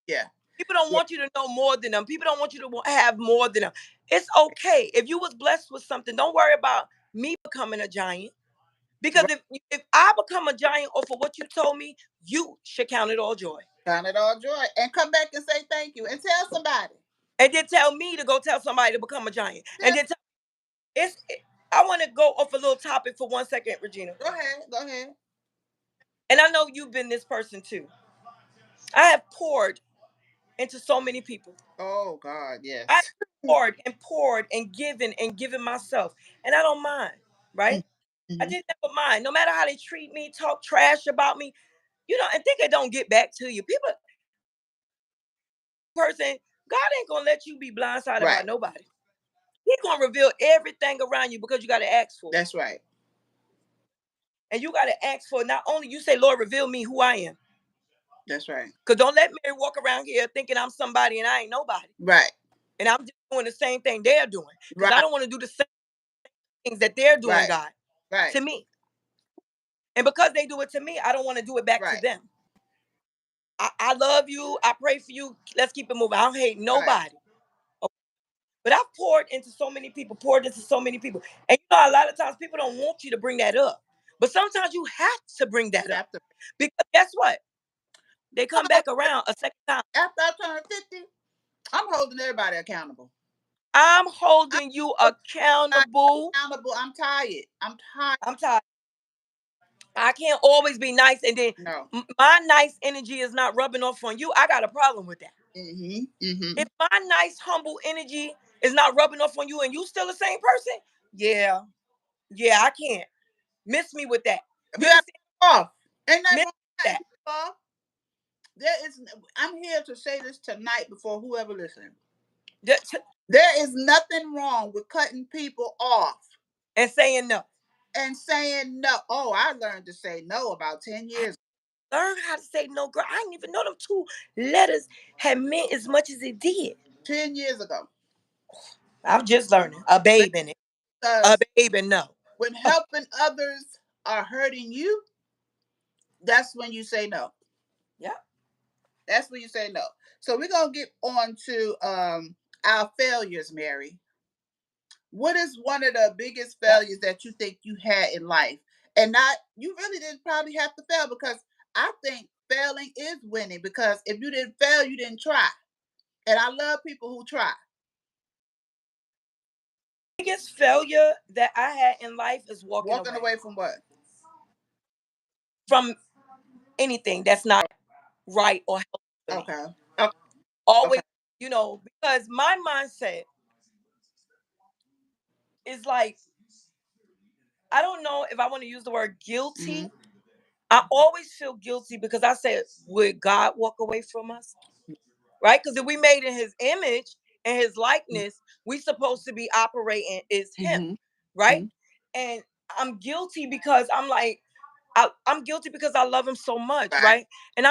yeah, People don't yeah, want you to know more than them. People don't want you to have more than them. It's okay. If you was blessed with something, don't worry about me becoming a giant. Because right. if I become a giant off of what you told me, you should count it all joy. Count it all joy. And come back and say thank you. And tell somebody. And then tell me to go tell somebody to become a giant. And Tell, then it's I want to go off a little topic for 1 second, Regina. go ahead. Go ahead. And I know you've been this person too. I have poured into so many people. Oh God, I yes. poured and given myself. And I don't mind, right? I Mm-hmm. did never mind. No matter how they treat me, talk trash about me, and think it don't get back to you. People person, God ain't gonna let you be blindsided by Right. nobody. He's gonna reveal everything around you because you gotta ask for it. That's right. And you gotta ask for it. Not only you say, Lord, reveal me who I am. That's right. Because don't let Mary walk around here thinking I'm somebody and I ain't nobody. Right. And I'm just doing the same thing they're doing. Because I Right. don't want to do the same things that they're doing, Right. God, Right. to me. And because they do it to me, I don't want to do it back to Right. them. I love you. I pray for you. Let's keep it moving. I don't hate Right. nobody. Okay? But I've poured into so many people, poured into so many people. And a lot of times people don't want you to bring that up. But sometimes you have to bring that You up. have to. Because guess what? They come back around a second time. After I turn 50, I'm holding everybody accountable. I'm I'm holding you holding everybody accountable. accountable. I'm tired. I'm tired. I'm tired. I can't always be nice, and then No. my nice energy is not rubbing off on you. I got a problem with that. Mm-hmm. Mm-hmm. If my nice, humble energy is not rubbing off on you, and you still the same person, yeah, yeah, I can't miss me with that. We You got understand? off. Ain't nothing Miss wrong with cutting that. people off. There is. I'm here to say this tonight before whoever listens. Just- There is nothing wrong with cutting people off and saying no. and saying no. Oh, I learned to say no about 10 I years, learned how to say no, girl. I didn't even know them two letters had meant as much as it did. 10 years ago. I'm just learning. A babe in it. A Because babe in no. when helping others are hurting you, that's when you say no. Yeah. That's when you say no. So we're gonna get on to our failures, Mary. What is one of the biggest Yeah. failures that you think you had in life? And not you really didn't probably have to fail because I think failing is winning because if you didn't fail, you didn't try. And I love people who try. Biggest failure that I had in life is walking Walking away away from what? from anything that's not right or healthy for me. Okay. Okay. Okay. Always, because my mindset is like, I don't know if I want to use the word Mm-hmm. guilty. I always feel guilty because I said, would God walk away from us? Right? Because if we made in his image and his likeness, we supposed to be operating is him, Mm-hmm. right? Mm-hmm. And I'm guilty because I'm like, I'm guilty because I love him so much, Right. right? And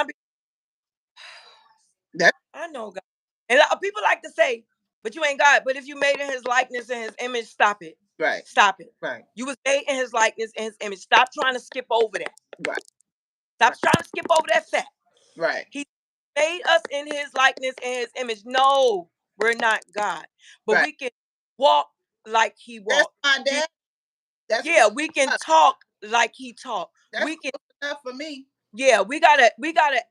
That's I know God. And people like to say, but you ain't God. But if you made in his likeness and his image, stop it. right. Stop it. Right. You was made in his likeness and his image. Stop trying to skip over that. Right. Stop Right. trying to skip over that fact. Right. He made us in his likeness and his image. No, we're not God. But Right. we can walk like he That's walked. my We, dad. That's who yeah, we can he was. talk like he talk. That's We can, close enough for me. yeah, we gotta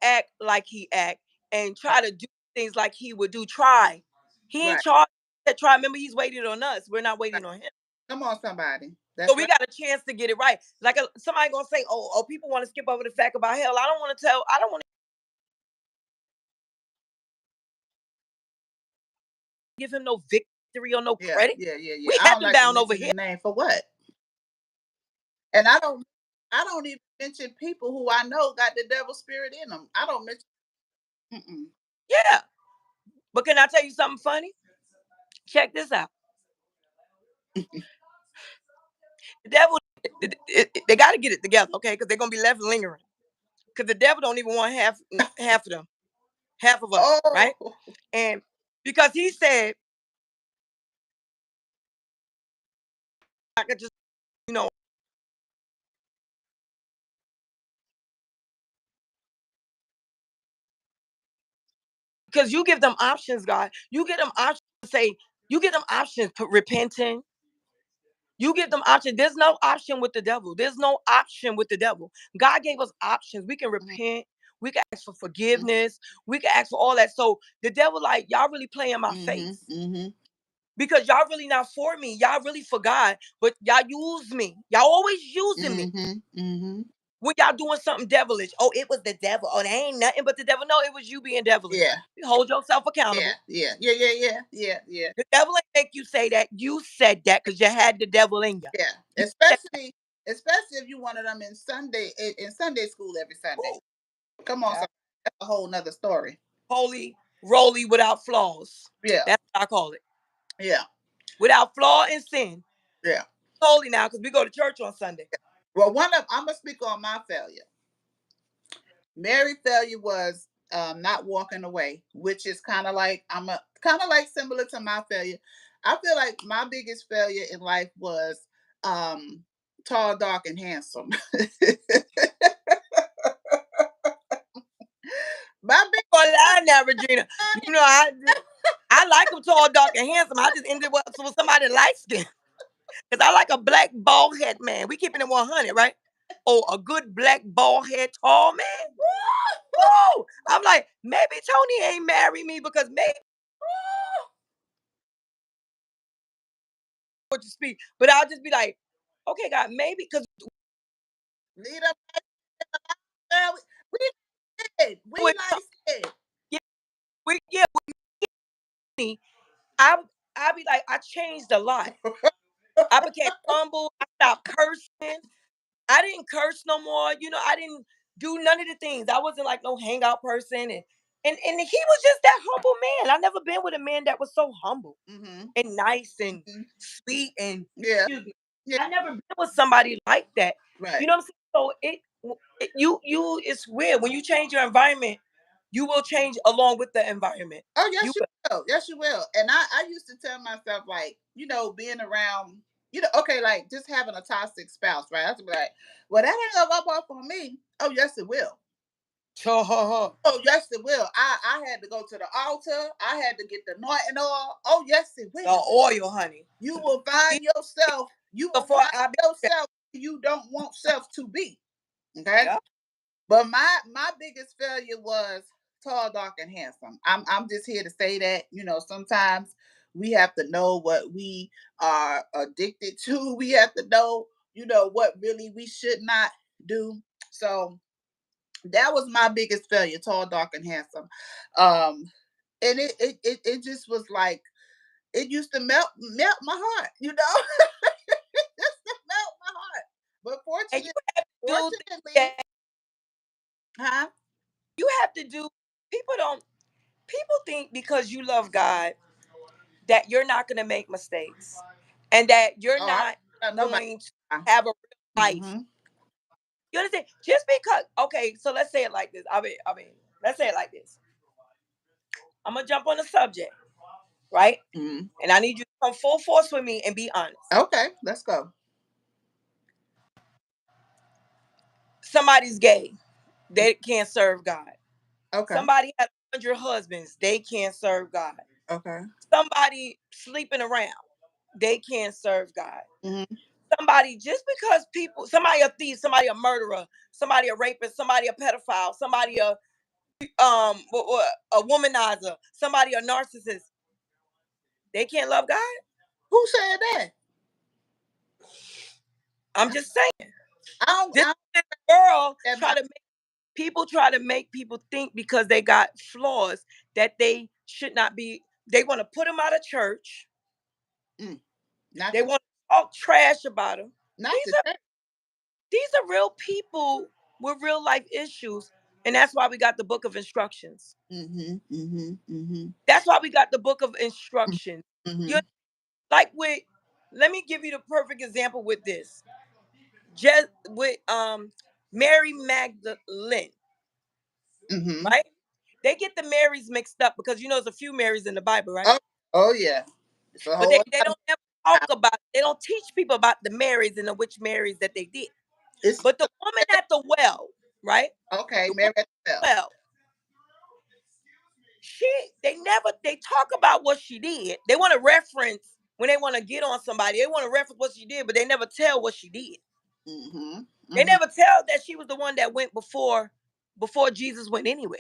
act like he act and try to do things like he would do. Try. He ain't Right. charged to try. Remember, he's waiting on us. We're not Right. waiting on him. Come on, somebody. So That's we right. got a chance to get it right. Like somebody gonna say, "Oh, people want to skip over the fact about hell." I don't want to tell. I don't want to give him no victory or no Yeah, credit. yeah, yeah, yeah. We I don't heaven like to bound over mention here. the name for what? And I don't even mention people who I know got the devil spirit in them. I don't mention. Mm-mm. Yeah. But can I tell you something funny? Check this out. The devil, they got to get it together, okay? Because they're gonna be left lingering. Because the devil don't even want half of them, half of us, right? Oh, And because he said, I could just, you know, because you give them options, God. You give them options to say, you give them options, repenting. You give them options. There's no option with the devil. There's no option with the devil. God gave us options. We can mhm, repent. We can ask for mhm, forgiveness. We can ask for all that. So the devil, like, y'all really play in my mhm, face mhm, because y'all really not for me. Y'all really for God, but y'all use me. Y'all always using me mhm, mhm. when y'all doing something devilish. Oh, it was the devil. Oh, they ain't nothing but the devil. No, it was you being devilish. Yeah, Hold yourself yeah, accountable. yeah, yeah, yeah, yeah, yeah, yeah, The devil ain't make you say that. You said that because you had the devil in you. yeah. You said, Especially if you one of them in Sunday school every Sunday. "Ooh, Come on, yeah, somebody. That's a whole nother story. holy, roly without flaws." Yeah, That's what I call it. yeah, Without flaw and sin. yeah. Holy now, because we go to church on Sunday. Well, I'm gonna speak on my failure. Mary failure was not walking away, which is kind of like similar to my failure. I feel like my biggest failure in life was um, tall, dark, and handsome. My big Gonna lie now, Regina. You know, I like him tall, dark, and handsome. I just ended up with somebody light skinned. Because I like a black bald head man. We keeping it 100, right? Oh, a good black bald head tall man. Woo! I'm like, maybe Tony ain't marry me because maybe what you speak. But I'll just be like, okay, God, maybe because lead up, girl. We with like it. yeah, yeah, with me, I I be like, I changed a lot. I became humble. I stopped cursing. I didn't curse no more. You know, I didn't do none of the things. I wasn't like no hangout person, and he was just that humble man. I never been with a man that was so humble Hmm. and nice and Hmm. sweet and Yeah, excuse me. yeah, I never been with somebody like that. right. You know what I'm saying? So you it's weird when you change your environment, you will change along with the environment. Oh, You yes, you will. will. Yes, you will. And I used to tell myself, like, being around, okay, like just having a toxic spouse, right? I have to be like, well, that ain't gonna rub off on me. Oh, yes, it will. Oh, yes, it will. I had to go to the altar. I had to get the anointing oil. Oh, yes, it The will. oil, honey. You will find yourself. You will Before find I be yourself. You don't want self to be. Okay. yeah. But my biggest failure was tall, dark, and handsome. I'm just here to say that sometimes we have to know what we are addicted to. We have to know what really we should not do. So that was my biggest failure: tall, dark, and handsome. Um, and it just was like it used to melt my heart. It used to melt my heart. But And you fortunately, have to do things fortunately, that huh? you have to do. People don't. People think because you love God that you're not going to make mistakes and that you're Oh, I not don't know nobody. going to have a real life. Mm-hmm. You understand? Just because, okay, so let's say it like this. I mean, let's say it like this. I'm gonna jump on the subject, right? Mm-hmm. And I need you to come full force with me and be honest. Okay, let's go. Somebody's gay, they can't serve God. Okay, Somebody had 100 husbands, they can't serve God. okay. Somebody sleeping around, they can't serve God. Mm-hmm. somebody, just because people, somebody a thief, somebody a murderer, somebody a rapist, somebody a pedophile, somebody a womanizer, somebody a narcissist, they can't love God. Who said that? I'm just saying. I This don't world that try my to make people try to make people think because they got flaws that they should not be. They want to put them out of church. mm, not They the want to talk trash about them. not These the are church. these are real people with real life issues, and that's why we got the book of instructions. Mm-hmm. Mm-hmm. Mm-hmm. That's why we got the book of instructions. You Mm-hmm. like with. Let me give you the perfect example with this. Just with Mary Magdalene, Mm-hmm. right? They get the Marys mixed up because there's a few Marys in the Bible, right? Oh, oh yeah. It's a But whole they lot of don't ever talk about. They don't teach people about the Marys and the witch Marys that they did. it's But the woman at the well, right? okay, The Mary woman at the at the well. well, they never talk about what she did. They want to reference when they want to get on somebody. They want to reference what she did, but they never tell what she did. Mm-hmm. They Mm-hmm. never tell that she was the one that went before Jesus went anywhere.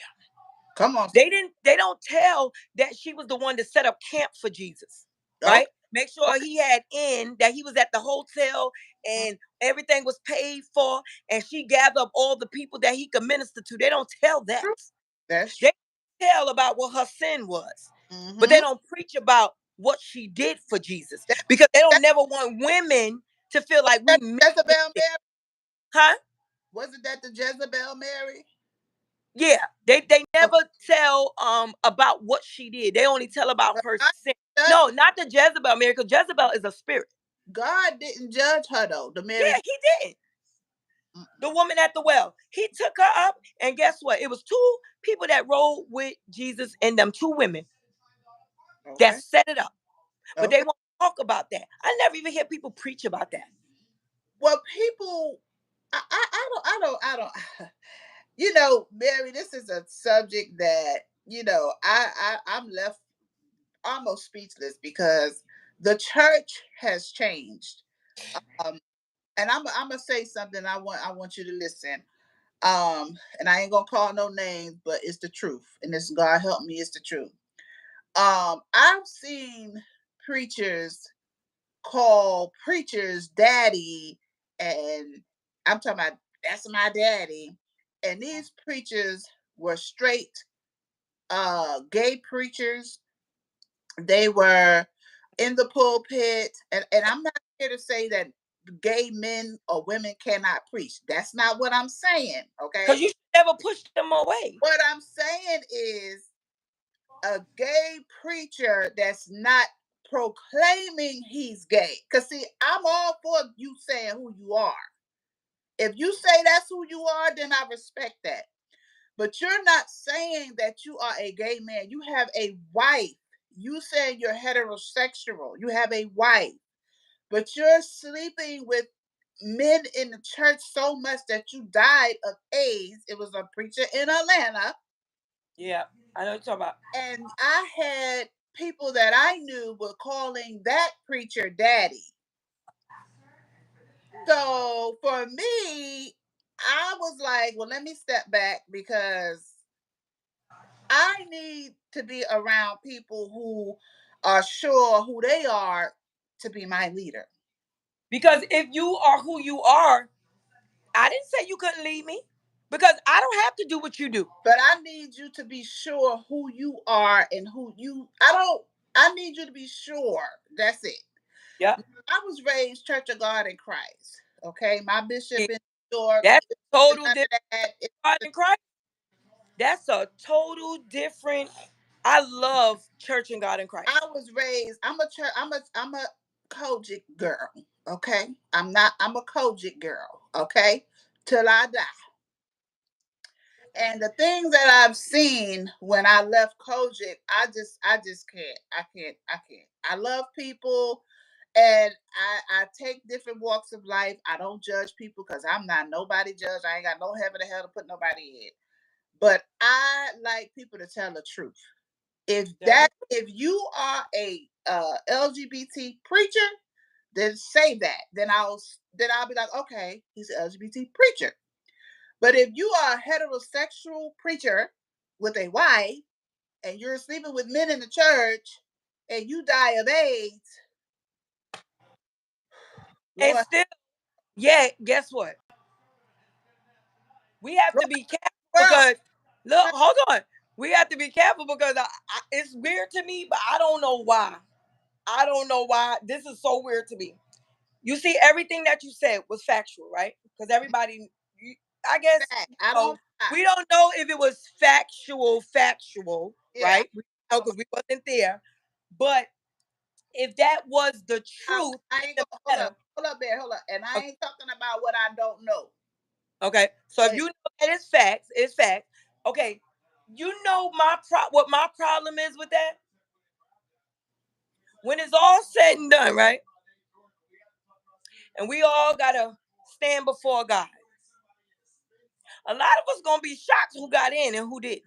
Come on. They don't tell that she was the one to set up camp for Jesus, Okay. right? Make sure he had in that he was at the hotel and everything was paid for, and she gathered up all the people that he could minister to. They don't tell that. True. That's true. They tell about what her sin was, but they Mm-hmm. don't preach about what she did for Jesus That, because they don't that, never want women to feel like we that missed Jezebel it, Mary? huh? Wasn't that the Jezebel Mary? Yeah, they Okay. never tell about what she did. They only tell about But her God, sin. judge, No, not the Jezebel Mary, because Jezebel is a spirit. God didn't judge her though. The Mary. Yeah, he did. The woman at the well, he took her up, and guess what? It was two people that rode with Jesus and them two women that Okay. set it up, but they Okay. won't talk about that. I never even hear people preach about that. Well, people, I don't. Mary, this is a subject that I'm left almost speechless because the church has changed. Um, and I'm gonna say something. I want you to listen. And I ain't gonna call no names, but it's the truth, and this God help me, it's the truth. I've seen preachers call preachers daddy, and I'm talking about that's my daddy. And these preachers were straight gay preachers. They were in the pulpit, and I'm not here to say that gay men or women cannot preach. That's not what I'm saying, Because okay? you should never push them away. What I'm saying is a gay preacher that's not proclaiming he's gay. Because, see, I'm all for you saying who you are. If you say that's who you are, then I respect that. But you're not saying that you are a gay man. You have a wife. You saying you're heterosexual. You have a wife. But you're sleeping with men in the church so much that you died of AIDS. It was a preacher in Atlanta. Yeah, I know what you're talking about. And I had people that I knew were calling that preacher daddy. So for me, I was like, well, let me step back because I need to be around people who are sure who they are to be my leader. Because if you are who you are, I didn't say you couldn't leave me. Because I don't have to do what you do. But I need you to be sure who you are and who you I don't I need you to be sure. That's it. Yeah. I was raised Church of God in Christ. Okay. My bishop in New York, That's total none different. of that. God in Christ. That's a total different. I love church and God in I Christ. was raised, I'm a Kojic girl. Okay. I'm a Kojic girl. Okay. Till I die. And the things that I've seen when I left Kojic, I just can't. I can't. I love people, and I take different walks of life. I don't judge people because I'm not nobody judge. I ain't got no heaven or hell to put nobody in. But I like people to tell the truth. If Tell the you are a LGBT preacher, then say that. Then I'll be like, okay, he's an LGBT preacher. But if you are a heterosexual preacher with a wife and you're sleeping with men in the church and you die of AIDS, And Lord, still, yeah, guess what? We have Lord, to be careful well, because look, hold on. We have to be careful because it's weird to me, but I don't know why. I don't know why. This is so weird to me. You see, everything that you said was factual, right? Because everybody, I guess, fact. I know, don't lie. we don't know if it was factual, Yeah, right? We know because we wasn't there. But if that was the truth I in ain't the gonna matter, hold up. And I okay, ain't talking about what I don't know. okay. So if But you know that it's facts, it's facts. Okay, you know what my problem is with that. When it's all said and done, right? And we all gotta stand before God. A lot of us gonna be shocked who got in and who didn't.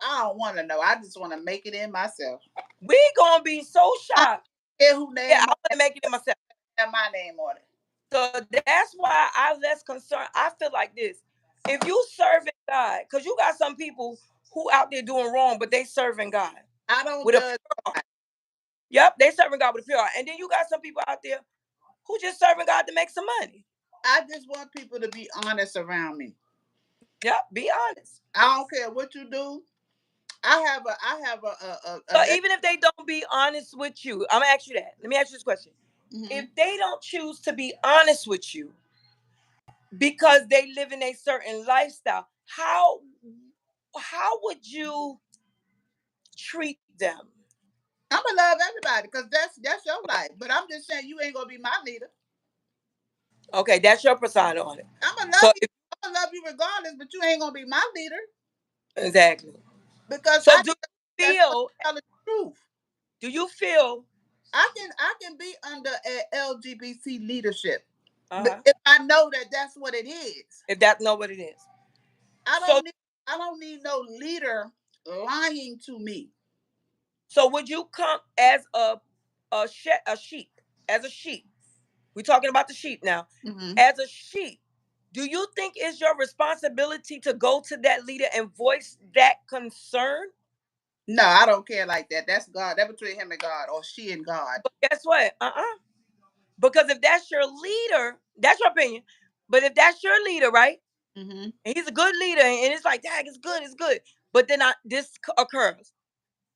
I don't want to know. I just want to make it in myself. We gonna be so I shocked. don't care who Yeah, name I on want to make it in myself. it, my name on it. So that's why I less concerned. I feel like this: if you serving God, because you got some people who out there doing wrong, but they serving God I don't with a judge. pure heart. Yep, they serving God with a pure heart. And then you got some people out there who just serving God to make some money. I just want people to be honest around me. Yep, be honest. I don't care what you do. I have a So even if they don't be honest with you, I'm gonna ask you that. Let me ask you this question: mm-hmm. if they don't choose to be honest with you because they live in a certain lifestyle, how would you treat them? I'm gonna love everybody because that's your life. But I'm just saying you ain't gonna be my leader. Okay, that's your persona on it. I'm gonna love So you. I'm gonna love you regardless, but you ain't gonna be my leader exactly. because So I think that's what telling the truth. do you feel I can be under a LGBT leadership, but uh-huh, if I know that that's what it is, if that's not what it is? I So don't need I don't need no leader lying to me. so would you come as a sheep, as a sheep? We're talking about the sheep now. Hmm. As a sheep, do you think it's your responsibility to go to that leader and voice that concern? No, I don't care like that. That's God. That's between him and God, or she and God. But guess what? Because if that's your leader, that's your opinion. But if that's your leader, right? Hmm. And he's a good leader, and it's like, dang, it's good. But then this occurs.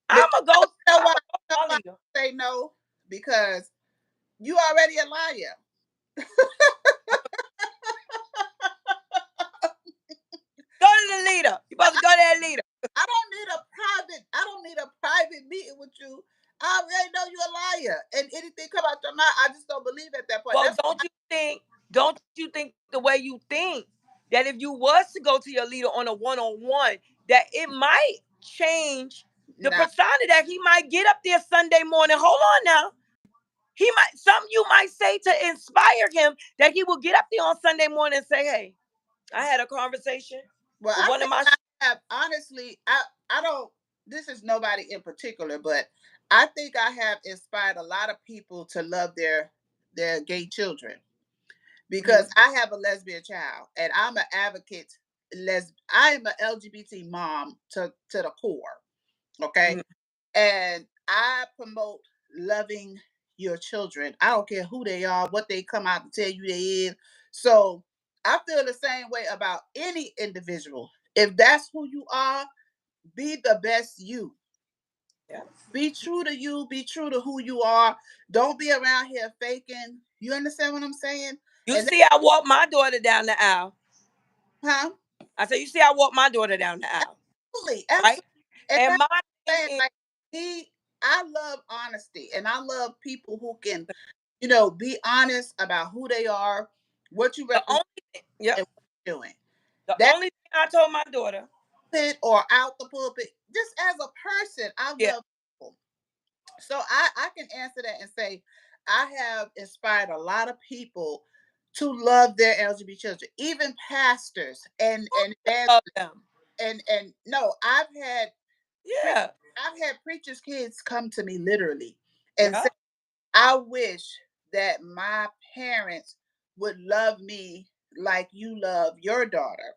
But I'm why? gonna go You know to my why leader. I say no? Because you already a liar. Go to the leader. You supposed to go to that leader. I don't need a private meeting with you. I already know you're a liar. And anything come out your mouth, I just don't believe at that point. Well, That's don't you think the way you think that if you was to go to your leader on a one-on-one, that it might change the nah. persona that he might get up there Sunday morning. Hold on now. He might something you might say to inspire him that he will get up there on Sunday morning and say, hey, I had a conversation Well, with I one of think my I have honestly, I don't this is nobody in particular, but I think I have inspired a lot of people to love their gay children because Mhm, I have a lesbian child and I'm an advocate I am an LGBT mom to the core. Okay. mhm. And I promote loving your children. I don't care who they are, what they come out to tell you they is. So I feel the same way about any individual. If that's who you are, be the best you. Yeah. Be true to you. Be true to who you are. Don't be around here faking. You understand what I'm saying? You And see, I walk my daughter down the aisle. huh? I said, you see, I walk my daughter down the aisle, Absolutely, right? absolutely. And And that's my what I'm thing saying. is Like I love honesty, and I love people who can, be honest about who they are, what you the represent, only thing, yep, and what you're doing. the That only thing I told my daughter, pulpit or out the pulpit, just as a person, I yeah, love people. So I can answer that and say I have inspired a lot of people to love their LGBT children, even pastors and love them. and no, pre- Yeah, I've had preachers' kids come to me literally and say, yeah. "I wish." that my parents would love me like you love your daughter,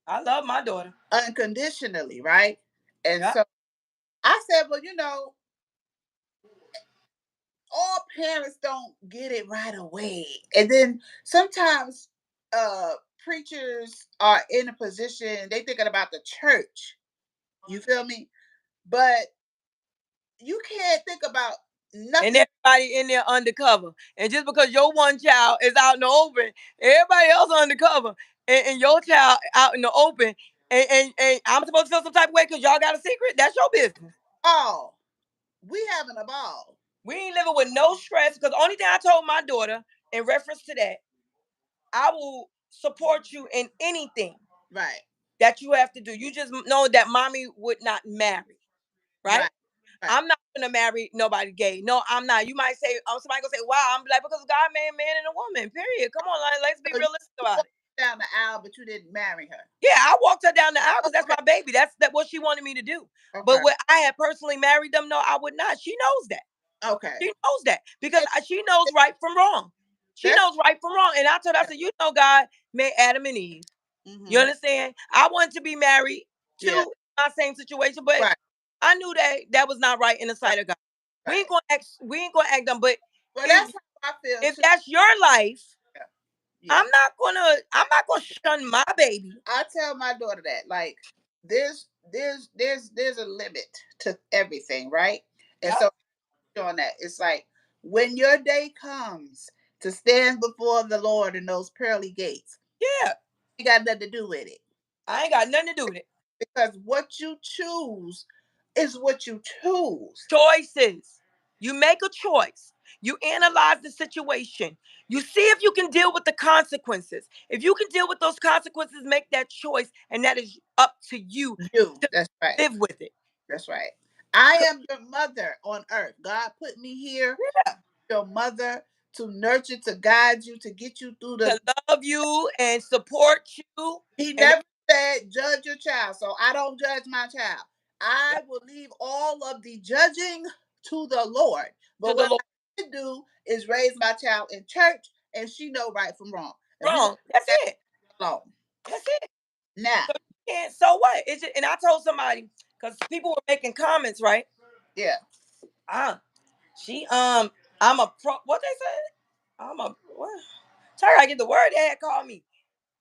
I love my daughter. unconditionally, right? And Yeah. so I said, well, all parents don't get it right away. And then sometimes uh preachers are in a position, they thinking about the church. You feel me? But you can't think about And nothing. everybody in there undercover. And just because your one child is out in the open, everybody else undercover, and your child out in the open, and I'm supposed to feel some type of way because y'all got a secret. That's your business. Oh, we having a ball. We ain't living with no stress. Because the only thing I told my daughter in reference to that, I will support you in anything Right, that you have to do. You just know that mommy would not marry, right? right, right. I'm not gonna marry nobody gay. No, I'm not. You might say, somebody gonna say, wow, I'm like, because God made a man and a woman, period. Come on, like, let's be So you realistic about walked it. down the aisle, but you didn't marry her. Yeah, I walked her down the aisle because that's Okay, my baby. That's what she wanted me to do. But okay, what I had personally married them, no, I would not. She knows that. okay. She knows that because And she knows right from wrong. She that's knows right from wrong. And I told her, I said, God made Adam and Eve. You mm-hmm. understand? I wanted to be married Yeah, to my same situation, but right, I knew that that was not right in the right, sight of God. right. We ain't gonna act dumb. But Well, if that's how I feel if too. that's your life, Yeah, yeah. I'm not gonna shun my baby. I tell my daughter that, like, there's a limit to everything, right? And Yep. so on that, it's like when your day comes to stand before the Lord in those pearly gates, Yeah. you got nothing to do with it, I ain't got nothing to do with it. because what you choose is what you choose. Choices. You make a choice. You analyze the situation. You see if you can deal with the consequences. If you can deal with those consequences, make that choice, and that is up to you You, to that's right. live with it. That's right. I am your mother on earth. God put me here, Yeah. your mother, to nurture, to guide you, to get you through the. To love you and support you, He and never said judge your child, so I don't judge my child. yeah, I will leave all of the judging to the Lord. to But the what Lord. I can do is raise my child in church, and she know right from wrong. And we gonna Wrong. That's leave it. that alone. That's it. Now, So you can't. So what? It's just, and I told somebody because people were making comments, right? yeah. Ah, she I'm a pro. What they said? I'm a what? Try to get the word. They had called me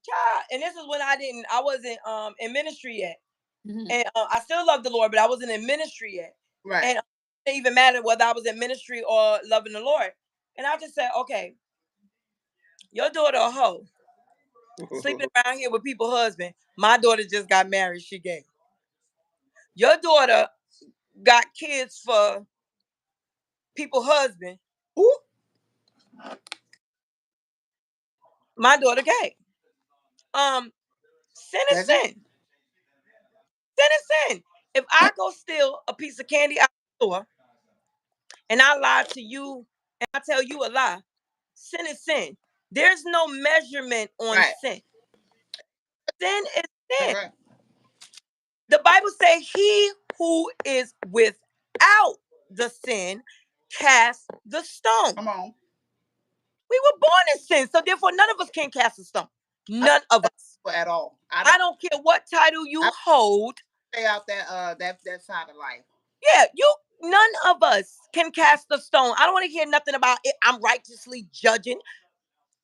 child, and this is when I wasn't in ministry yet, Mhm. and I still love the Lord, but I wasn't in ministry yet, Right. and it didn't even matter whether I was in ministry or loving the Lord. And I just said, okay, your daughter a hoe sleeping around here with people's husband. My daughter just got married. She gay. Your daughter got kids for people husband. Ooh, My daughter gay. Sin is that's it. sin. Sin is sin. If I go steal a piece of candy out the store and I lie to you and I tell you a lie, sin is sin. There's no measurement on Right. sin. Sin is That's sin. right. The Bible says he who is without the sin cast the stone. Come on. We were born in sin, so therefore none of us can cast a stone. I None of us. don't at all. I don't care what title I you don't hold. stay out that side of life. Yeah, none of us can cast a stone. I don't want to hear nothing about it. I'm righteously judging.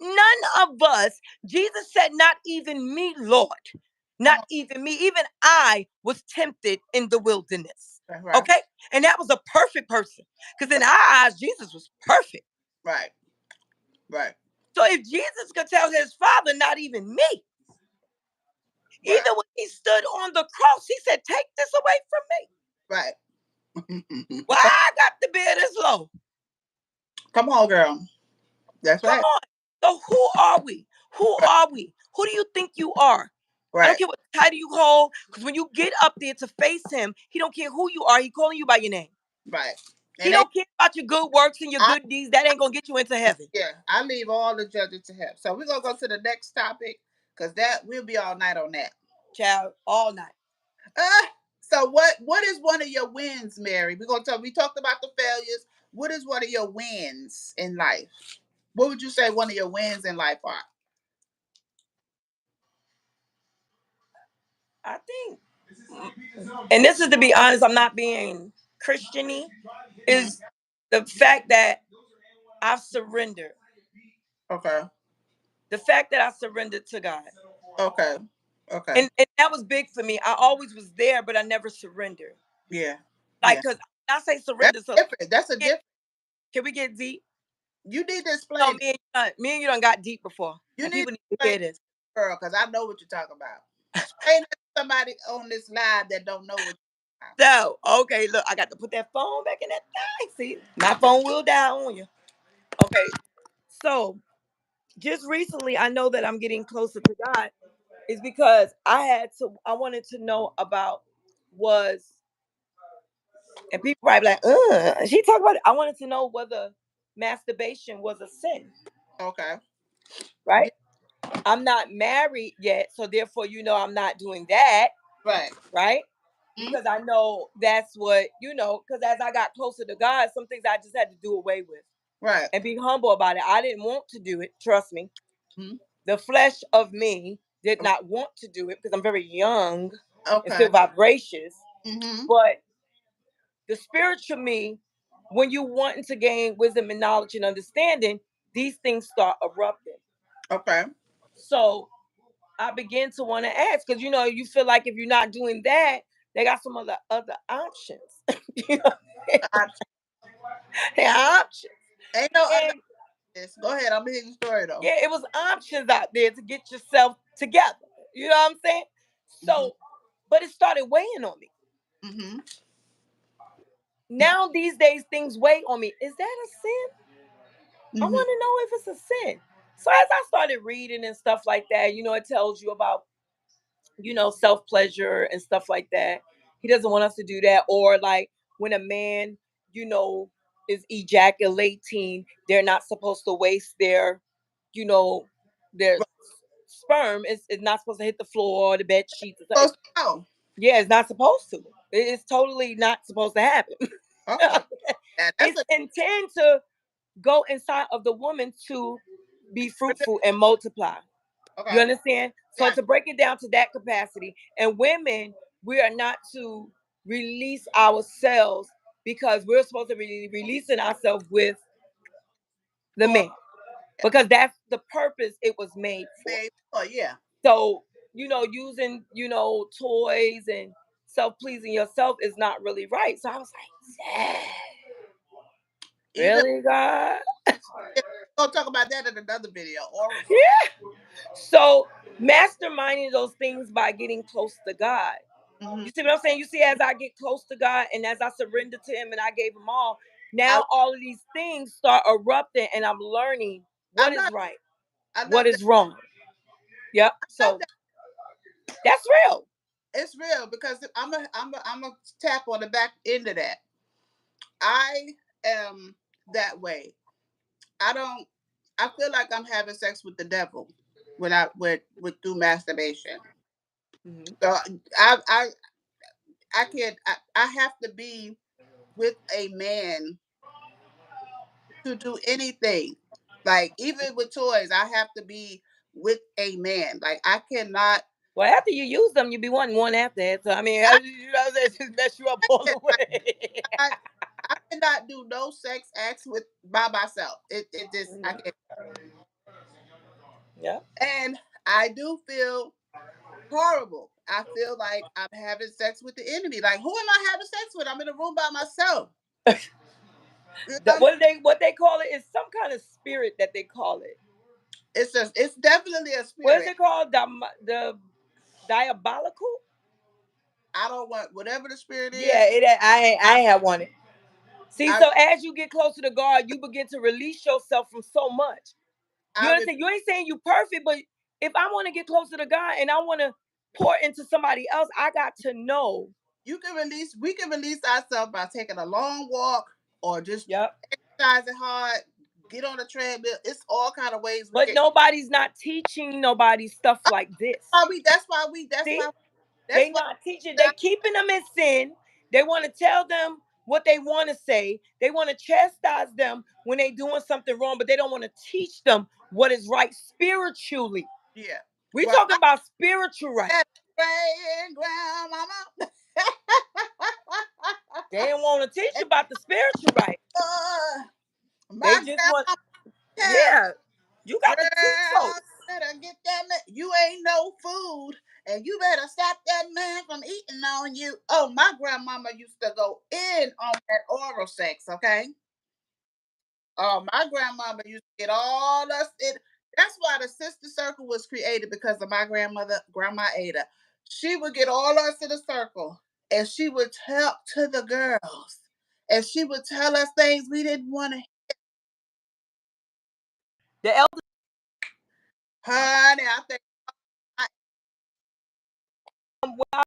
None of us. Jesus said, not even me, Lord. Come Not on. even me. Even I was tempted in the wilderness. That's right. Okay? And that was a perfect person. Because in our eyes, Jesus was perfect. Right. Right. So if Jesus could tell his father, not even me, Right. even when he stood on the cross, he said, take this away from me. Right. Why I got to bear this low? Come on, girl. That's Come right. on. So who are we? Who Right. are we? Who do you think you are? I don't Right. care what title you hold, because when you get up there to face him, he don't care who you are. He calling you by your name. Right. He And they, don't care about your good works and your I, good deeds. That ain't gonna get you into heaven. yeah, I leave all the judges to him. So we're gonna go to the next topic, because that we'll be all night on that. Child, all night. Uh, so what is one of your wins, Mary? We're gonna talk. We talked about the failures. what is one of your wins in life? What would you say one of your wins in life are? I think, and this is to be honest, I'm not being Christiany, Hmm. is the fact that I've surrendered. Okay. The fact that I surrendered to God. Okay. Okay. And that was big for me. I always was there, but I never surrendered. Yeah. Like, Yeah. cause I say That's surrender. So different. That's a different. can we get deep? You need to No, explain it. me and you done got deep before, You and need people to need to explain hear it, this. girl, because I know what you're talking about. Explain it to somebody on this live that don't know what you're talking So, okay, look, I got to put that phone back in that thing. See, my phone will die on you. Okay, so just recently, I know that I'm getting closer to God is because I wanted to know about was, and people probably like, she talked about it. I wanted to know whether masturbation was a sin, about. Okay. right? Yeah. I'm not married yet, so therefore, I'm not doing that, Right. right? Mhm. Because I know that's what, because as I got closer to God, some things I just had to do away with Right. and be humble about it. I didn't want to do it, trust me. Mhm. The flesh of me did not want to do it because I'm very young and Okay. still vivacious. Mhm. But the spiritual me, when you wanting to gain wisdom and knowledge and understanding, these things start erupting. Okay. So I begin to want to ask because you feel like if you're not doing that, they got some other options. you know, I, they are options. ain't no other. And This. Go ahead. I'm hearing the story though. yeah, it was options out there to get yourself together. You know what I'm saying? Mhm. So, but it started weighing on me. Mhm. Now these days things weigh on me. Is that a sin? I Mhm. want to know if it's a sin. So as I started reading and stuff like that, it tells you about, self pleasure and stuff like that. He doesn't want us to do that. Or like when a man, you know, is ejaculating, they're not supposed to waste you know, their Right. sperm. It's not supposed to hit the floor or the bed sheets. Supposed to know. Yeah, it's not supposed to. It's totally not supposed to happen. Okay. That's It's intended to go inside of the woman to be fruitful and multiply. You okay. understand? So Yeah. to break it down to that capacity, and women, we are not to release ourselves because we're supposed to be releasing ourselves with the For man because that's the purpose it was made for. babe. Oh yeah. So, using, toys and self-pleasing yourself is not really right. So I was like, yeah, Even really, God? if we'll talk about that in another video. Oral sex. Yeah. So masterminding those things by getting close to God. Mhm. You see what I'm saying? You see, as I get close to God and as I surrender to Him and I gave Him all, I now all of these things start erupting and I'm learning I what is love right, I what love that. is wrong. Yep. I love So that. that's real. It's real because I'm a tap on the back end of that. I am that way. I don't. I feel like I'm having sex with the devil when I with through masturbation. Mhm. So I I I can't. I have to be with a man to do anything. Like even with toys, I have to be with a man. Like I cannot. Well, after you use them, you be wanting one after that. So I mean, I it just mess you up all can't. the way. I, I cannot do no sex acts with by myself. It just I can't. Yeah. And I do feel horrible. I feel like I'm having sex with the enemy. Like who am I having sex with? I'm in a room by myself. You know what I'm saying? What they call it is some kind of spirit that they call it. It's definitely a What is spirit. it called? The diabolical? I don't want whatever the spirit Yeah, is. I have one. See, I so as you get closer to God, you begin to release yourself from so much. You I re- understand? You ain't saying you perfect, but if I want to get closer to God and I want to pour into somebody else, I got to know. you can release. We can release ourselves by taking a long walk or just Yep. exercising hard. Get on the treadmill. It's all kind of ways we But can. nobody's not teaching nobody stuff like this. That's why we. That's See? why. That's They why. not teaching. They keeping them in sin. They want to tell them what they want to say. They want to chastise them when they doing something wrong, but they don't want to teach them what is right spiritually. Yeah. We Well, talking I about spiritual right. had praying grandmama. They don't want to teach you about the spiritual right. My They just want, grandmama tell yeah, you got to teach girl, folks. better get that man. You ain't no food, and you better stop that man from eating on you. Oh, my grandmama used to go in on that oral sex. Okay. Oh, my grandmama used to get all us. That's why the sister circle was created because of my grandmother, Grandma Ada. She would get all us in a circle, and she would talk to the girls, and she would tell us things we didn't want to. The elders, Honey, I think I, when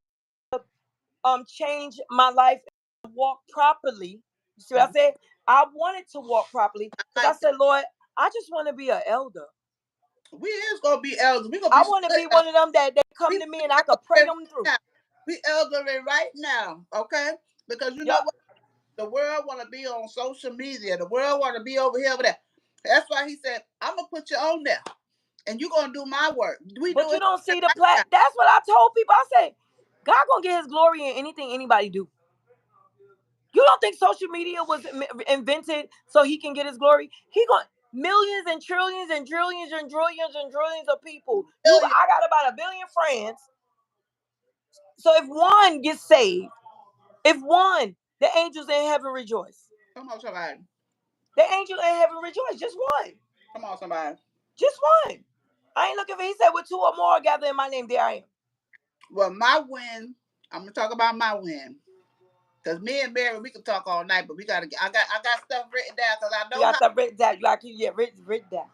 I change my life and walk properly. You see what I said? I wanted to walk properly because I like said, Lord, I just want to be an elder. we is gonna be elders. We gonna I be want to good be now. one of them that they come We to me and I could pray elderly them through. now. We elderly right now, okay? Because you know Yep. what? The world want to be on social media. The world want to be over here, over there. That's why he said, "I'm gonna put you on there, and you gonna do my work." We But do you it don't see the right plat. now. That's what I told people. I said, God gonna get his glory in anything anybody do. You don't think social media was invented so he can get his glory? He going millions and trillions and trillions and trillions and trillions of people. Billion. I got about 1 billion friends. So if one gets saved, if one, the angels in heaven rejoice. Come on, somebody. The angel in heaven rejoice. Just one. Come on, somebody. Just one. I ain't looking for. He said, "With two or more gather in my name, there I am." Well, my win. I'm gonna talk about my win. Cause me and Mary, we can talk all night, but we gotta get. I got stuff written down because I You know got how. stuff written down. You got to keep written down.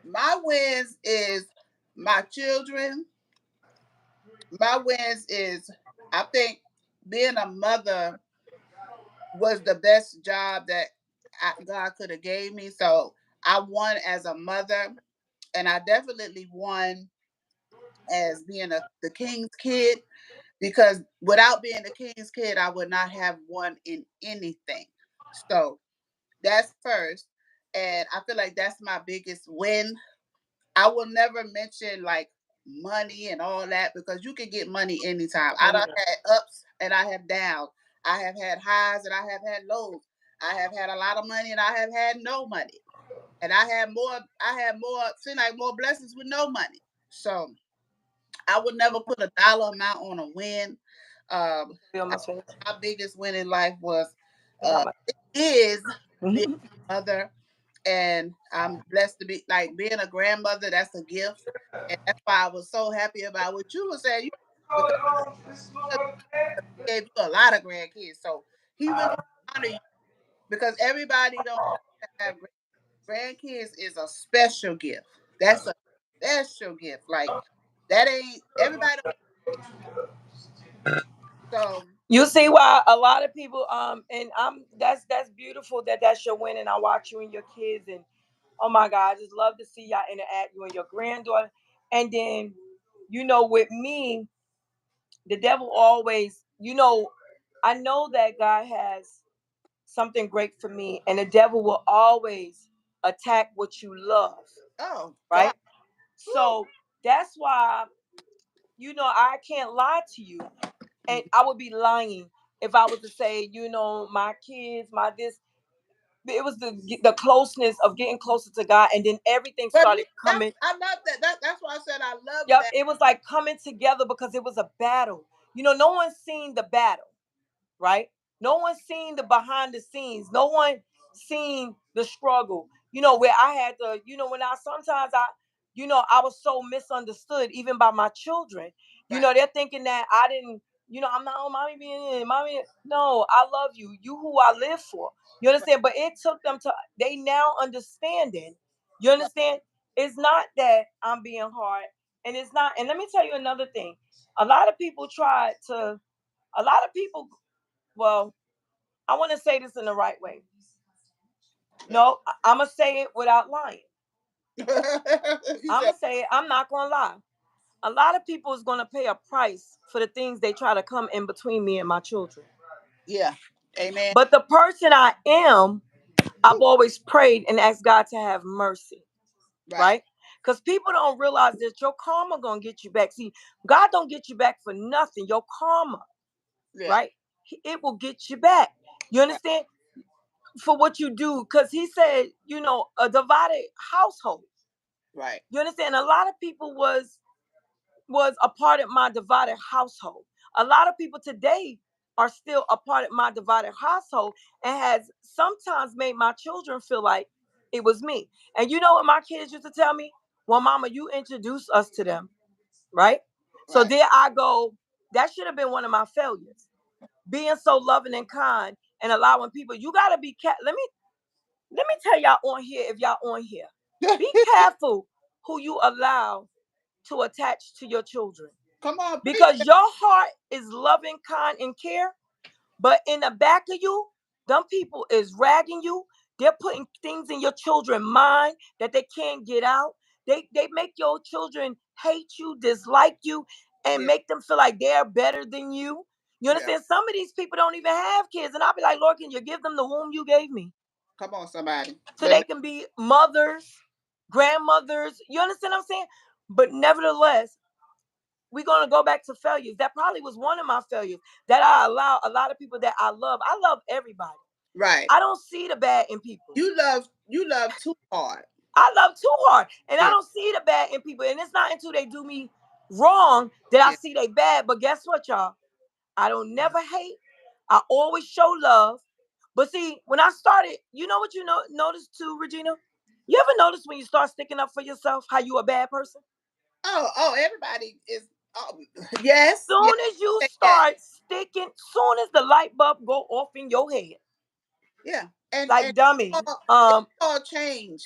My wins is my children. My wins is I think being a mother was the best job that God could have gave me. So I won as a mother, and I definitely won as being the king's kid because without being the king's kid, I would not have won in anything. So that's first, and I feel like that's my biggest win. I will never mention like money and all that because you can get money anytime. I done had ups and I have downs. I have had highs and I have had lows. I have had a lot of money and I have had no money. And I had more seem like more blessings with no money. So I would never put a dollar amount on a win. We I, almost finished. my biggest win in life was I got my. is being Mhm. a mother, and I'm blessed to be like being a grandmother. That's a gift, and that's why I was so happy about what you were saying. Because he gave you a lot of grandkids, so he really honor you because everybody don't have grandkids is a special gift. That's a special gift. Like that ain't everybody. So You see why a lot of people and I'm that's beautiful that that's your win and I watch you and your kids and oh my God, I just love to see y'all interact, you and your granddaughter. And then, with me, the devil always, I know that God has something great for me, and the devil will always attack what you love, oh God, right? So that's why, I can't lie to you. And I would be lying if I was to say, my kids, my this. It was the closeness of getting closer to God, and then everything but started coming. I love that. That's why I said I love Yep, that. it was like coming together because it was a battle. No one's seen the battle, right? No one's seen the behind the scenes. No one seen the struggle. Where I had to, when I sometimes I was so misunderstood even by my children. Right, They're thinking that I didn't, I'm not, oh, mommy being in, mommy. No, I love you. You who I live for. You right, understand? But it took them to, they now understanding. You right. understand? It's not that I'm being hard. And it's not, and let me tell you another thing. A lot of people try to, a lot of people, well, I want to say this in the right way. No, I'm going to say it without lying. He I'm said, going to say it. I'm not going to lie. A lot of people is going to pay a price for the things they try to come in between me and my children. yeah, Amen. But the person I am, I've always prayed and asked God to have mercy, Right. right? Because people don't realize that your karma gonna get you back. See, God don't get you back for nothing. Your karma, Yeah. right? It will get you back. You Right. understand? For what you do, because He said, a divided household. Right. You understand? A lot of people was a part of my divided household. A lot of people today are still a part of my divided household, and has sometimes made my children feel like it was me. And you know what my kids used to tell me? Well, mama, you introduced us to them, right? So Right. there I go. That should have been one of my failures. Being so loving and kind and allowing people, you gotta be let me tell y'all on here, if y'all on here, be careful who you allow to attach to your children. Come on, preach. Because your heart is loving, kind, and care, but in the back of you, them people is ragging you. They're putting things in your children's mind that they can't get out. They make your children hate you, dislike you, and Yeah. make them feel like they're better than you. You Yeah. understand? Some of these people don't even have kids, and I'll be like, Lord, can you give them the womb you gave me, Come on, somebody. so they can be mothers, grandmothers? You understand what I'm saying? But nevertheless, we're going to go back to failures. That probably was one of my failures, that I allow a lot of people that I love. I love everybody. Right. I don't see the bad in people. You love too hard. I love too hard. And I Yeah. don't see the bad in people. And it's not until they do me wrong that I Yeah. see they bad. But guess what, y'all? I don't never hate. I always show love. But see, when I started, you know what notice too, Regina? You ever notice when you start sticking up for yourself, how you a bad person? Oh, everybody is. Oh, yes, yes, Soon as you yes, start sticking, soon as the light bulb go off in your head, yeah. And like dummy, it's all change.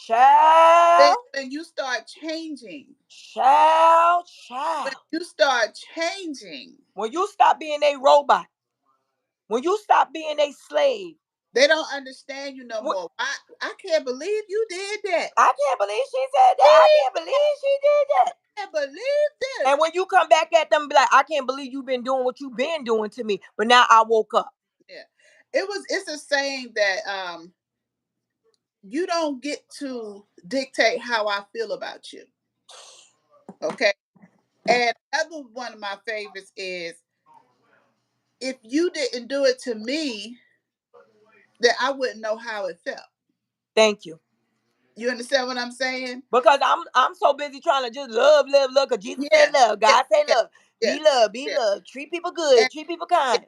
When child, when you start changing, child, when child. you start changing, When you stop being a robot, when you stop being a slave, they don't understand you no when, more. I can't believe you did that. I can't believe she said that. I can't believe she did that. I can't believe this. And when you come back at them, and be like, I can't believe you've been doing what you've been doing to me, but now I woke up. Yeah. It's a saying that you don't get to dictate how I feel about you. Okay. And another one of my favorites is, if you didn't do it to me, then I wouldn't know how it felt. Thank you. You understand what I'm saying? Because I'm so busy trying to just love, love, love. Because Jesus said Yeah. love. Yeah. God said Yeah. love. Yeah. Be love, be Yeah. love. Treat people And good. Treat people yeah, kind.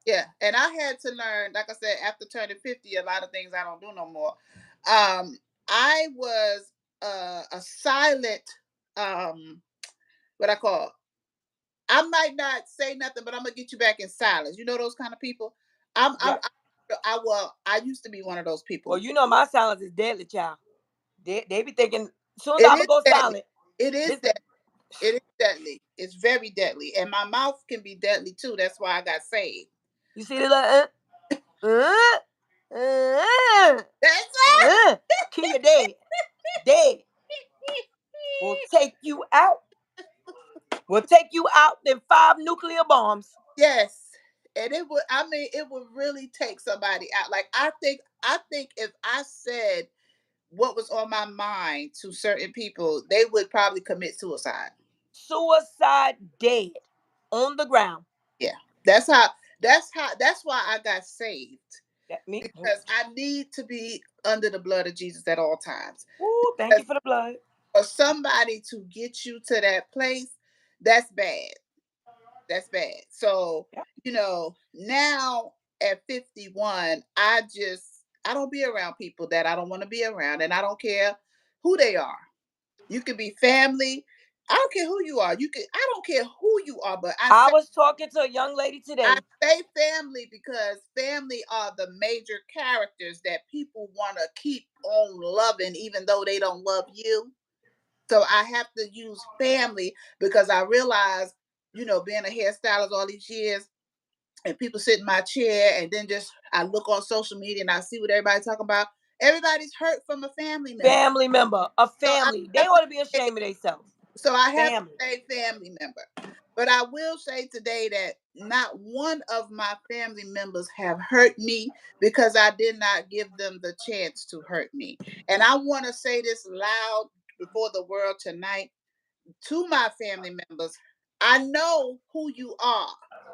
yeah. And I had to learn, like I said, after turning 50, a lot of things I don't do no more. Um, I was a silent, um, what I call, I might not say nothing, but I'm gonna get you back in silence. You know those kind of people. Yeah. I used to be one of those Well, people. my silence is deadly, child. They be thinking, as soon as It I is go deadly. silent, It is this deadly. It is deadly. It's very deadly, and my mouth can be deadly too. That's why I got saved. you see the little uh, That's kill you dead. Dead. Will take you out. Will take you out than 5 nuclear bombs. yes, and it would. I mean, it would really take somebody out. Like I think if I said what was on my mind to certain people, they would probably commit suicide. Suicide dead. On the ground. Yeah, that's how. That's why I got saved, That me. because I need to be under the blood of Jesus at all times. Ooh, thank you Because for the blood. for somebody to get you to that place, that's bad. That's bad. So, Yeah. now at 51, I don't be around people that I don't want to be around, and I don't care who they are. You could be family. I don't care who you are. I don't care who you are, but I was talking to a young lady I today. say family because family are the major characters that people want to keep on loving even though they don't love you. So I have to use family because I realize, being a hairstylist all these years, and people sit in my chair, and then just I look on social media and I see what everybody's talking about. Everybody's hurt from a family member. Family member. A So I family. They have to ought to be say, ashamed of themselves. so I have to Family. say family member. But I will say today that not one of my family members have hurt me because I did not give them the chance to hurt me. And I want to say this loud before the world tonight to my family members. I know who you are.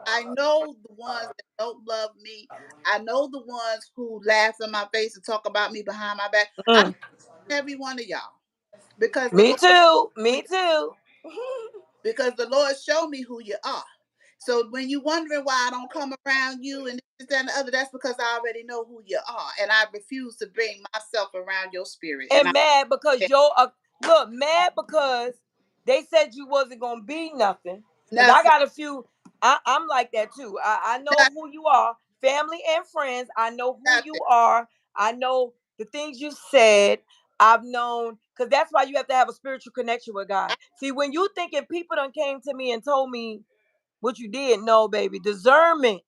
I know the ones that don't love me. I know the ones who laugh in my face and talk about me behind my back. I know Mm. every one of y'all because the Me Lord too. Me too. because the Lord showed me who you are. So when you wondering why I don't come around you and this, that, and the other, that's because I already know who you are, and I refuse to bring myself around your spirit. And And mad because you're look mad because they said you wasn't gonna be nothing. Cause I nothing, got a few. I'm like that too. I know nothing, who you are, family and friends. I know who nothing. you are. I know the things you said. I've known because that's why you have to have a spiritual connection with God. I, See, when you thinking people done came to me and told me what you did, no, baby, discernment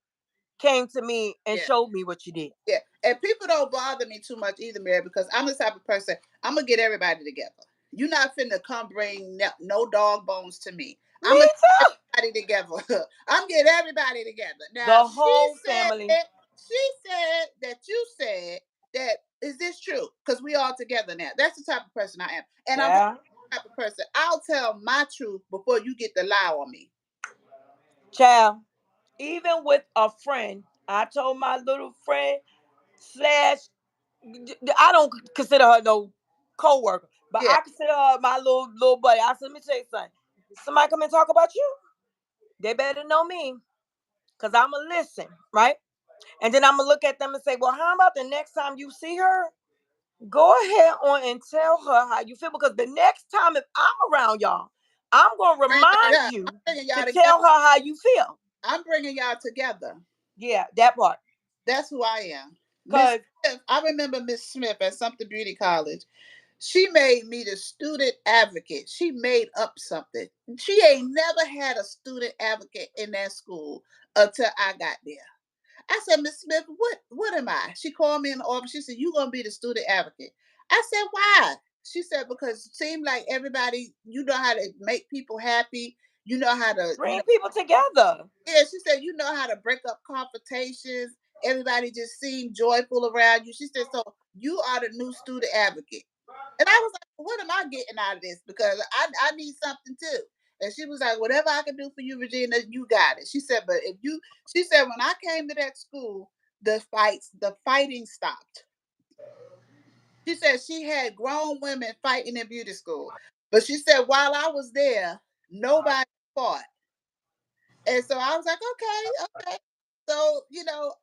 came to me and yeah, showed me what you did. yeah. And people don't bother me too much either, Mary, because I'm the type of person. I'm gonna get everybody together. You're not finna come bring no dog bones to me. Me I'm gonna get too. everybody together. I'm getting everybody together. Now The whole family. she said that you said that is this true? Because we all together now. That's the type of person I am. And I'm Yeah. the type of person I'll tell my truth before you get the lie on me. Child, even with a friend, I told my little friend slash I don't consider her no co-worker, but Yeah. I consider her my little buddy. I said, let me tell you something. Somebody come and talk about you, they better know me. Cause I'ma listen, right? And then I'ma look at them and say, well, how about the next time you see her? Go ahead on and tell her how you feel. Because the next time if I'm around y'all, I'm gonna Bring remind her. I'm you bringing to y'all together. tell her how you feel. I'm bringing y'all together. Yeah, that part. That's who I am. Miss Cause Smith, I remember Miss Smith at Something Beauty College. She made me the student advocate. She made up something. She ain't never had a student advocate in that school until I got there. I said, Miss Smith, what am I? She called me in the office. She said, you gonna be the student advocate. I said, why? She said, because it seemed like everybody, you know how to make people happy. You know how to, bring people together. yeah, she said, you know how to break up confrontations. Everybody just seemed joyful around you. She said, so you are the new student advocate. And I was like, well, what am I getting out of this? Because I need something too. And she was like, whatever I can do for you, Regina, you got it. She said, but if you, she said, when I came to that school, the fighting stopped. She said she had grown women fighting in beauty school. But she said, while I was there, nobody fought. And so I was like, okay, okay. So,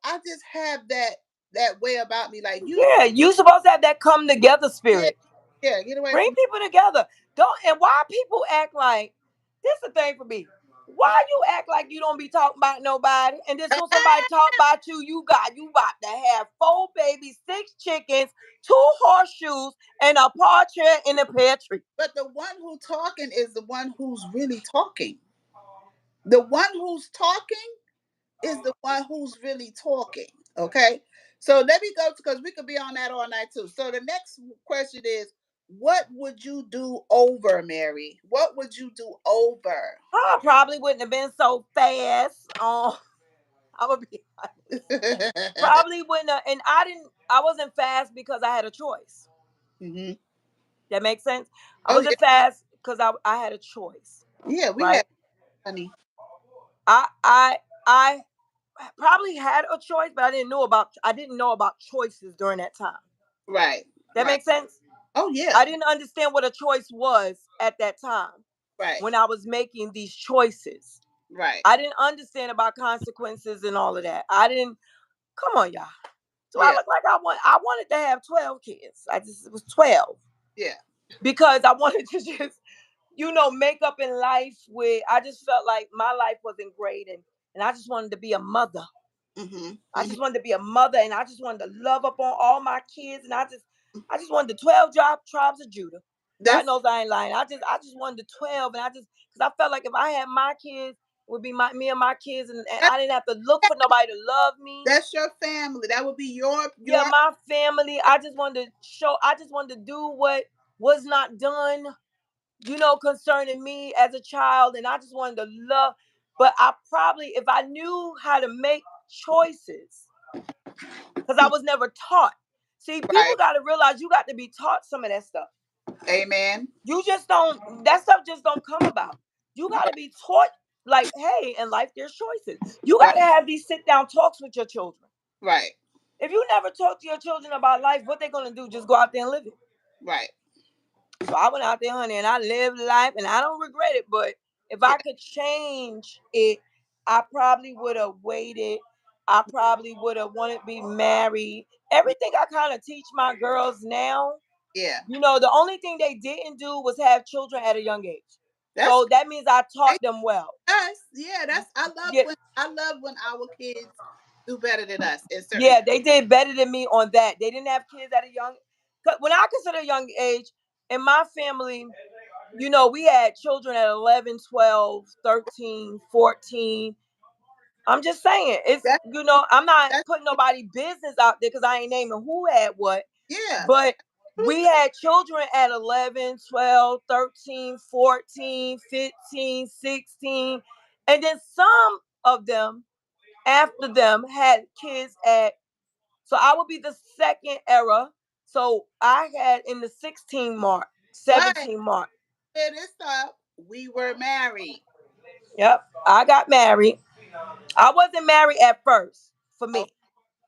I just have that way about me. Like you, Yeah, you supposed to have that come together yeah, spirit. yeah, get away Bring from people together. Don't and why people act like this is the thing for me. Why you act like you don't be talking about nobody, and then me. when somebody talk about you, you about to have 4 babies, 6 chickens, 2 horseshoes, and a chair in the pantry. But the one who talking is the one who's really talking. The one who's talking is the one who's really talking. Okay. So let me go because we could be on that all night too. So the next question is, what would you do over, Mary? What would you do over? I probably wouldn't have been so fast. I'm gonna be honest. Probably wouldn't have, and I didn't. I wasn't fast because I had a choice. hmm That makes sense. I Oh yeah, wasn't fast because I had a choice, yeah. We had right? honey. I probably had a choice, but I didn't know about choices during that time. Right, That right. makes sense. Oh yeah, I didn't understand what a choice was at that time right, when I was making these choices. right. I didn't understand about consequences and all of that. I didn't. Come on, y'all. Do I Yeah, look like I want? I wanted to have 12 kids. I just it was 12 yeah. because I wanted to just make up in life with I just felt like my life wasn't great and I just wanted to be a mother. hmm I hmm just wanted to be a mother and I just wanted to love up on all my kids and I just wanted the 12 tribes of Judah. God That's knows I ain't lying. I just wanted the 12 and I just because I felt like if I had my kids, it would be me and my kids and that, I didn't have to look for nobody to love me. that's your family. That would be Yeah, your. my family. I just wanted to do what was not done concerning me as a child, and I just wanted to love. But I probably, if I knew how to make choices, because I was never taught. See, people Right. got to realize you got to be taught some of that stuff. Amen. You just don't. That stuff just don't come about. You got to Right. be taught, like, hey, in life there's choices. You got Right. to have these sit down talks with your children. Right. If you never talk to your children about life, what they gonna do? Just go out there and live it. Right. So I went out there, honey, and I lived life, and I don't regret it. But if Yeah. I could change it, I probably would have waited. I probably would have wanted to be married. Everything I kind of teach my girls now, Yeah. the only thing they didn't do was have children at a young age. That's So that means I taught great. them well. Us. Yeah. That's Yeah, I love when our kids do better than us in certain. yeah, they did better than me on that. They didn't have kids at a young. 'Cause when I consider a young age, in my family, we had children at 11, 12, 13, 14. I'm just saying, That I'm not that's putting nobody business out there because I ain't naming who had what, yeah. but Truth. we had children at 11, 12, 13, 14, 15, 16. And then some of them after them had kids at, so I would be the second era. So I had in the 16 mark, But 17 mark. it is up. We were married. Yep. I got married. I wasn't married at first for Oh, me.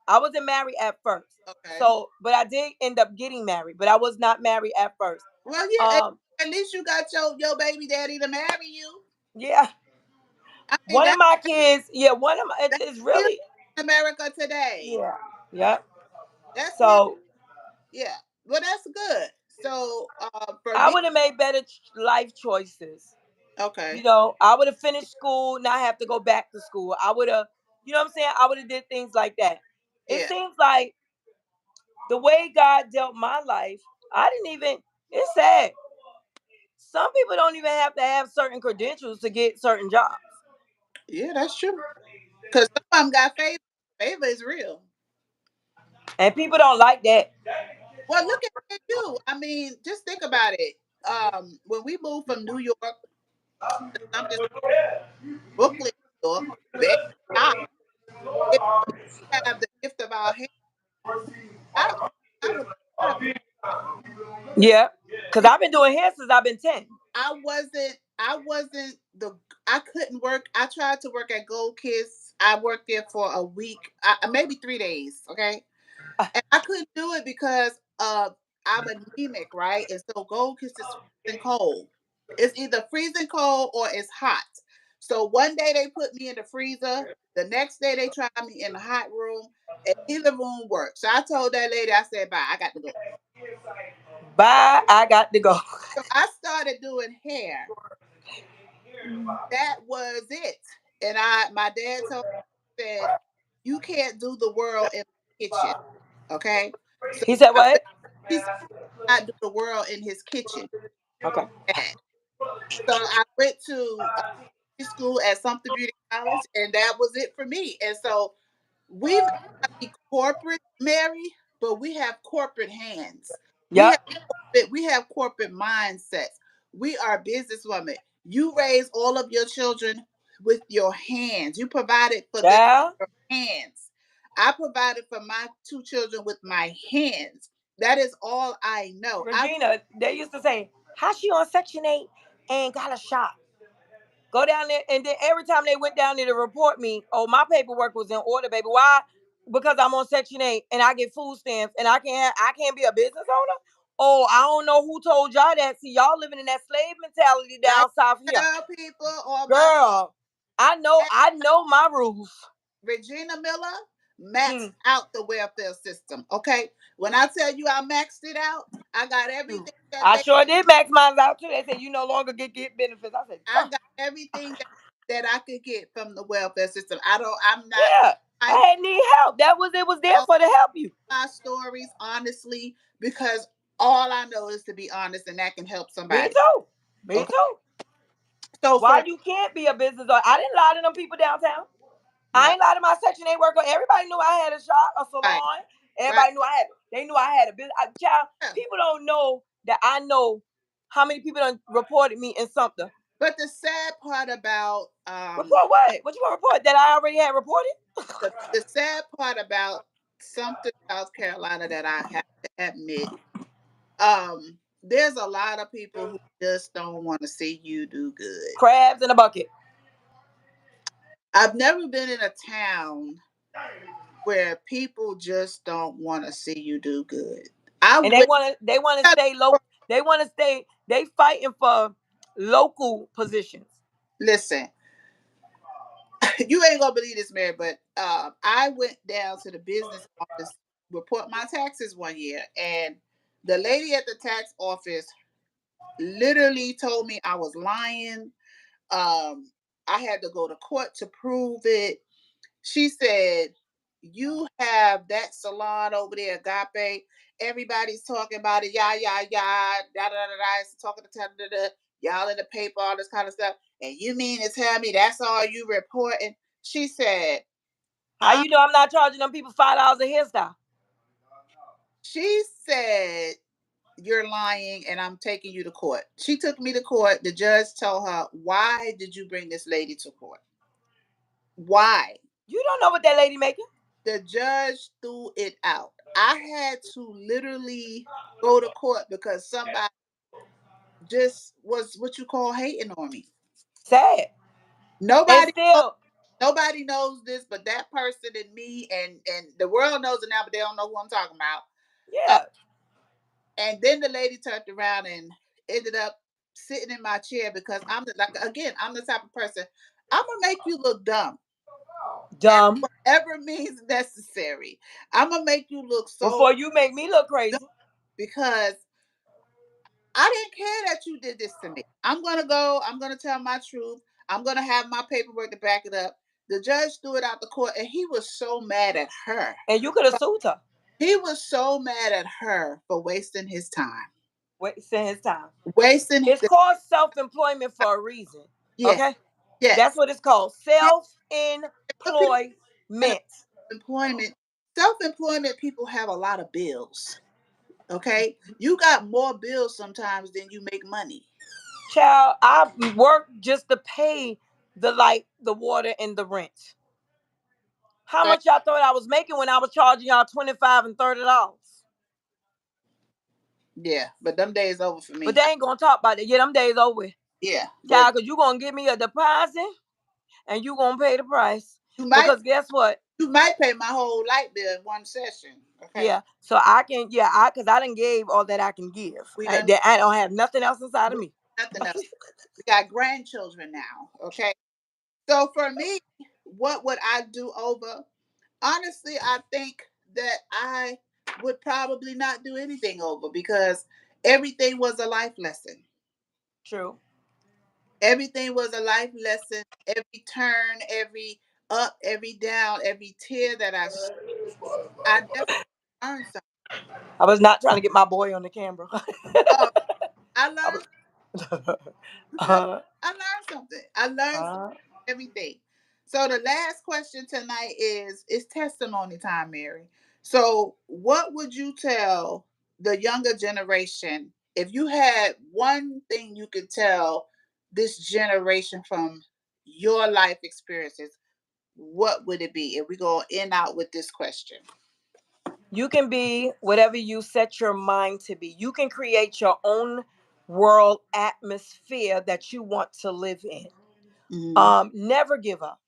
I wasn't married at first. okay. So, but I did end up getting married, but I was not married at first. Well, yeah. Um, At least you got your baby daddy to marry you. yeah. I mean One of my kids, yeah, one of my, that's it's huge really, in America today. yeah. Yep. That's huge. So Yeah. Well, that's good. So, for I me, would have made better life choices. okay. I would have finished school, not have to go back to school. I would have, you know what I'm saying? I would have did things like that. It Yeah. seems like the way God dealt my life, I didn't even, it's sad. Some people don't even have to have certain credentials to get certain jobs. Yeah, that's true. Because some of them got favor. Favor is real. And people don't like that. Well, look at you. I mean, just think about it. When we moved from New York, I'm just Brooklyn, New York, very high. If we have the gift of our hands, I, I would not Yeah. Because have. I've been doing hair since I've been 10. I wasn't I couldn't work. I tried to work at Gold Kiss. I worked there for a week, maybe 3 days. Okay, and I couldn't do it because I'm anemic, right? And so Gold Kiss is freezing cold. It's either freezing cold or it's hot. So one day they put me in the freezer. The next day they tried me in the hot room, and either room worked. So I told that lady, I said, "Bye, I got to go." Bye. I got to go. So I started doing hair. That was it. And my dad told me, said, you can't do the world in the kitchen. Okay. So He said I what? went, he said, I do the world in his kitchen. Okay. Dad. So I went to school at Something Beauty College, and that was it for me. And so we may not be corporate, Mary, but we have corporate hands. We have Yep. we have corporate mindsets. We are businesswomen. You raise all of your children with your hands. You provided for them Yeah. with your hands. I provided for my two children with my hands. That is all I know. I Regina, they used to say, how she on Section 8 and got a shot? Go down there. And then every time they went down there to report me, oh, my paperwork was in order, baby. Why? Because I'm on Section 8 and I get food stamps and I can't be a business owner. Oh, I don't know who told y'all that. See, y'all living in that slave mentality I down south here. tell people all my Girl, I know my rules. Regina Miller Mm. maxed out the welfare system. Okay. When I tell you I maxed it out, I got Shoot. everything that I they sure did max mine out too. They said you no longer get benefits. I said, I got everything that I could get from the welfare system. I'm not yeah, I I had need help. It was there tell for to help you. my stories honestly because all I know is to be honest and that can help Me somebody. too. Me Okay. too. So Why for you can't be a business owner? I didn't lie to them people downtown. I right, ain't lie to my Section 8 worker. Everybody knew I had a shop, a right, salon. right. Everybody knew I had. They knew I had a business. Child, Yeah. people don't know that I know how many people done reported me in something. But the sad part about Report what? What you want to report that I already had reported? the sad part about something South Carolina that I have to admit, there's a lot of people who just don't want to see you do good. Crabs in a bucket. I've never been in a town where people just don't want to see you do good. I And they went. want to stay low. They want to stay. They fighting for local positions. Listen, you ain't gonna believe this, Mary, but I went down to the business office to report my taxes one year, and the lady at the tax office literally told me I was lying. I had to go to court to prove it. She said, "You have that salon over there, Agape. Everybody's talking about it. Yeah, yeah, yeah. Da da da da. It's talking to y'all in the paper, all this kind of stuff. And you mean to tell me that's all you reporting?" She said, How "I." you know I'm not charging them people $5 a hairstyle? She said, "You're lying, and I'm taking you to court." She took me to court. The judge told her, "Why did you bring this lady to court? Why?" You don't know what that lady making. The judge threw it out. I had to literally go to court because somebody just was what you call hating on me. Sad. And Nobody still, nobody knows this but that person and me, and the world knows it now, but they don't know who I'm talking about. Uh, yeah, and then the lady turned around and ended up sitting in my chair because I'm the type of person, I'm gonna make you look dumb. And dumb. whatever means necessary. I'm gonna make you look so Before you make me look dumb crazy. because I didn't care that you did this to me. I'm gonna go. I'm gonna tell my truth. I'm gonna have my paperwork to back it up. The judge threw it out the court, and he was so mad at her. And you could have sued her. He was so mad at her for wasting his time, Wasting his time. wasting It's the called self-employment for a reason. yes, Okay? That's yes. what it's called. Yeah, but people Self-employment. don't employment, self-employment people have a lot of bills. Okay, you got more bills sometimes than you make money. Child, I worked just to pay the light, the water, and the rent. How Right? much y'all thought I was making when I was charging y'all 25 and $30? Yeah, but them days over for But me. they ain't gonna talk about it. Yeah, them days over. Yeah, but Child, because you gonna give me a deposit and you gonna pay the price. you might Because guess what? you might pay my whole light bill in one session. Okay, Yeah. So I can, yeah, because I done gave all that I can give. we done I don't have nothing else inside of we me. nothing else. We got grandchildren now. Okay, so for me, what would I do over? Honestly, I think that I would probably not do anything over because everything was a life lesson. True. Everything was a life lesson. Every turn, every up, every down, every tear that I definitely learned something. I was not trying to get my boy on the camera. Oh, I I learned. was, I uh, learned something. I learned uh, everything. So the last question tonight is testimony time, Mary. So what would you tell the younger generation if you had one thing you could tell this generation from your life experiences? What would it be? If we go in out with this question. you can be whatever you set your mind to be. You can create your own world atmosphere that you want to live in. Mm-hmm. Never give up.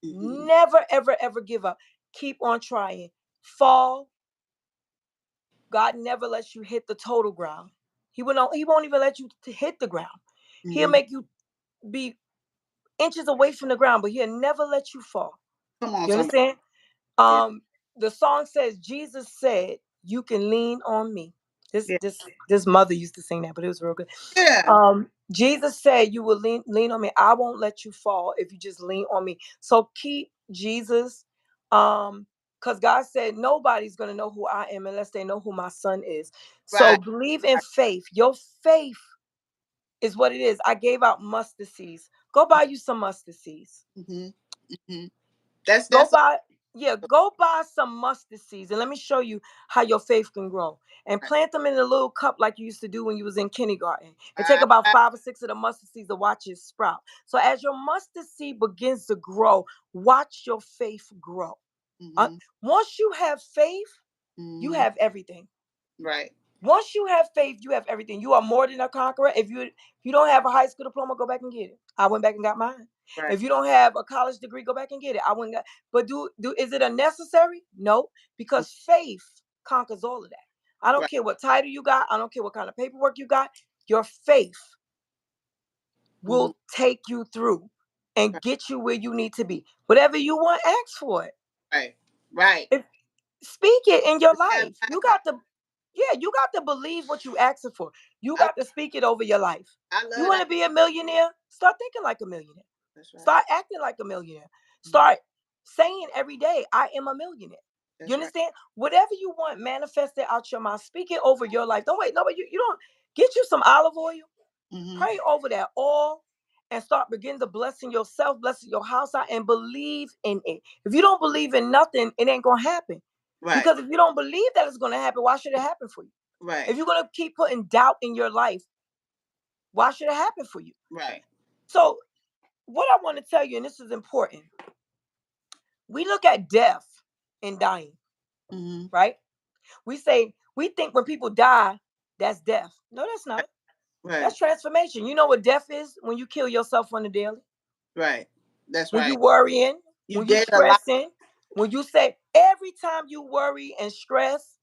Mm-hmm. Never, ever, ever give up. Keep on trying. Fall. God never lets you hit the total ground. He won't even let you to hit the ground. He'll Mm-hmm. make you be inches away from the ground, but he'll never let you fall. Come on, You somebody. understand? Yeah. Um, the song says, Jesus said, "You can lean on me." This Yeah. this this mother used to sing that, but it was real good. Yeah. Jesus said, "You will lean on me. I won't let you fall if you just lean on me." So keep Jesus, because God said nobody's gonna know who I am unless they know who my son is. So Right. believe in faith. Your faith is what it is. I gave out mustard seeds. Go buy you some mustard seeds. Mm-hmm. Mm-hmm. That's Go that's buy. Yeah, go buy some mustard seeds and let me show you how your faith can grow. And Right. plant them in a little cup like you used to do when you was in kindergarten. And take Right. about 5 or 6 of the mustard seeds to watch it sprout. So as your mustard seed begins to grow, watch your faith grow. Uh, Mm-hmm. Once you have faith, you Mm-hmm. have everything. Right. Once you have faith, you have everything. You are more than a conqueror. If you don't have a high school diploma, go back and get it. I went back and got mine. Right. If you don't have a college degree, go back and get it. I went. But do is it unnecessary? No, because faith conquers all of that. I don't Right. care what title you got. I don't care what kind of paperwork you got. Your faith Mm-hmm. will take you through and Right. get you where you need to be. Whatever you want, ask for it. Right. Right. If, Speak it in your Just have life. high You con- got to, yeah, you got to believe what you asking for. You I, got to speak it over your life. I You love want that. to be a millionaire? Start thinking like a millionaire. That's right. Start acting like a millionaire. Mhm. Start saying every day, I am a millionaire. You That's right. understand? Whatever you want, manifest it out your mouth. Speak it over your life. Don't wait. No, but you don't get you some olive oil. Mm-hmm. Pray over that all and start begin to blessing yourself, blessing your house out, and believe in it. If you don't believe in nothing, it ain't gonna happen. Right. Because if you don't believe that it's gonna happen, why should it happen for you? Right. If you're gonna keep putting doubt in your life, why should it happen for you? Right. So, what I want to tell you, and this is important, we look at death and dying, Mm-hmm. right? We think when people die, that's death. No, that's not. Right. That's transformation. You know what death is? When you kill yourself on the daily. Right. That's When you right. worrying, You when you dead a lot. stressing, when you say every time you worry and stress,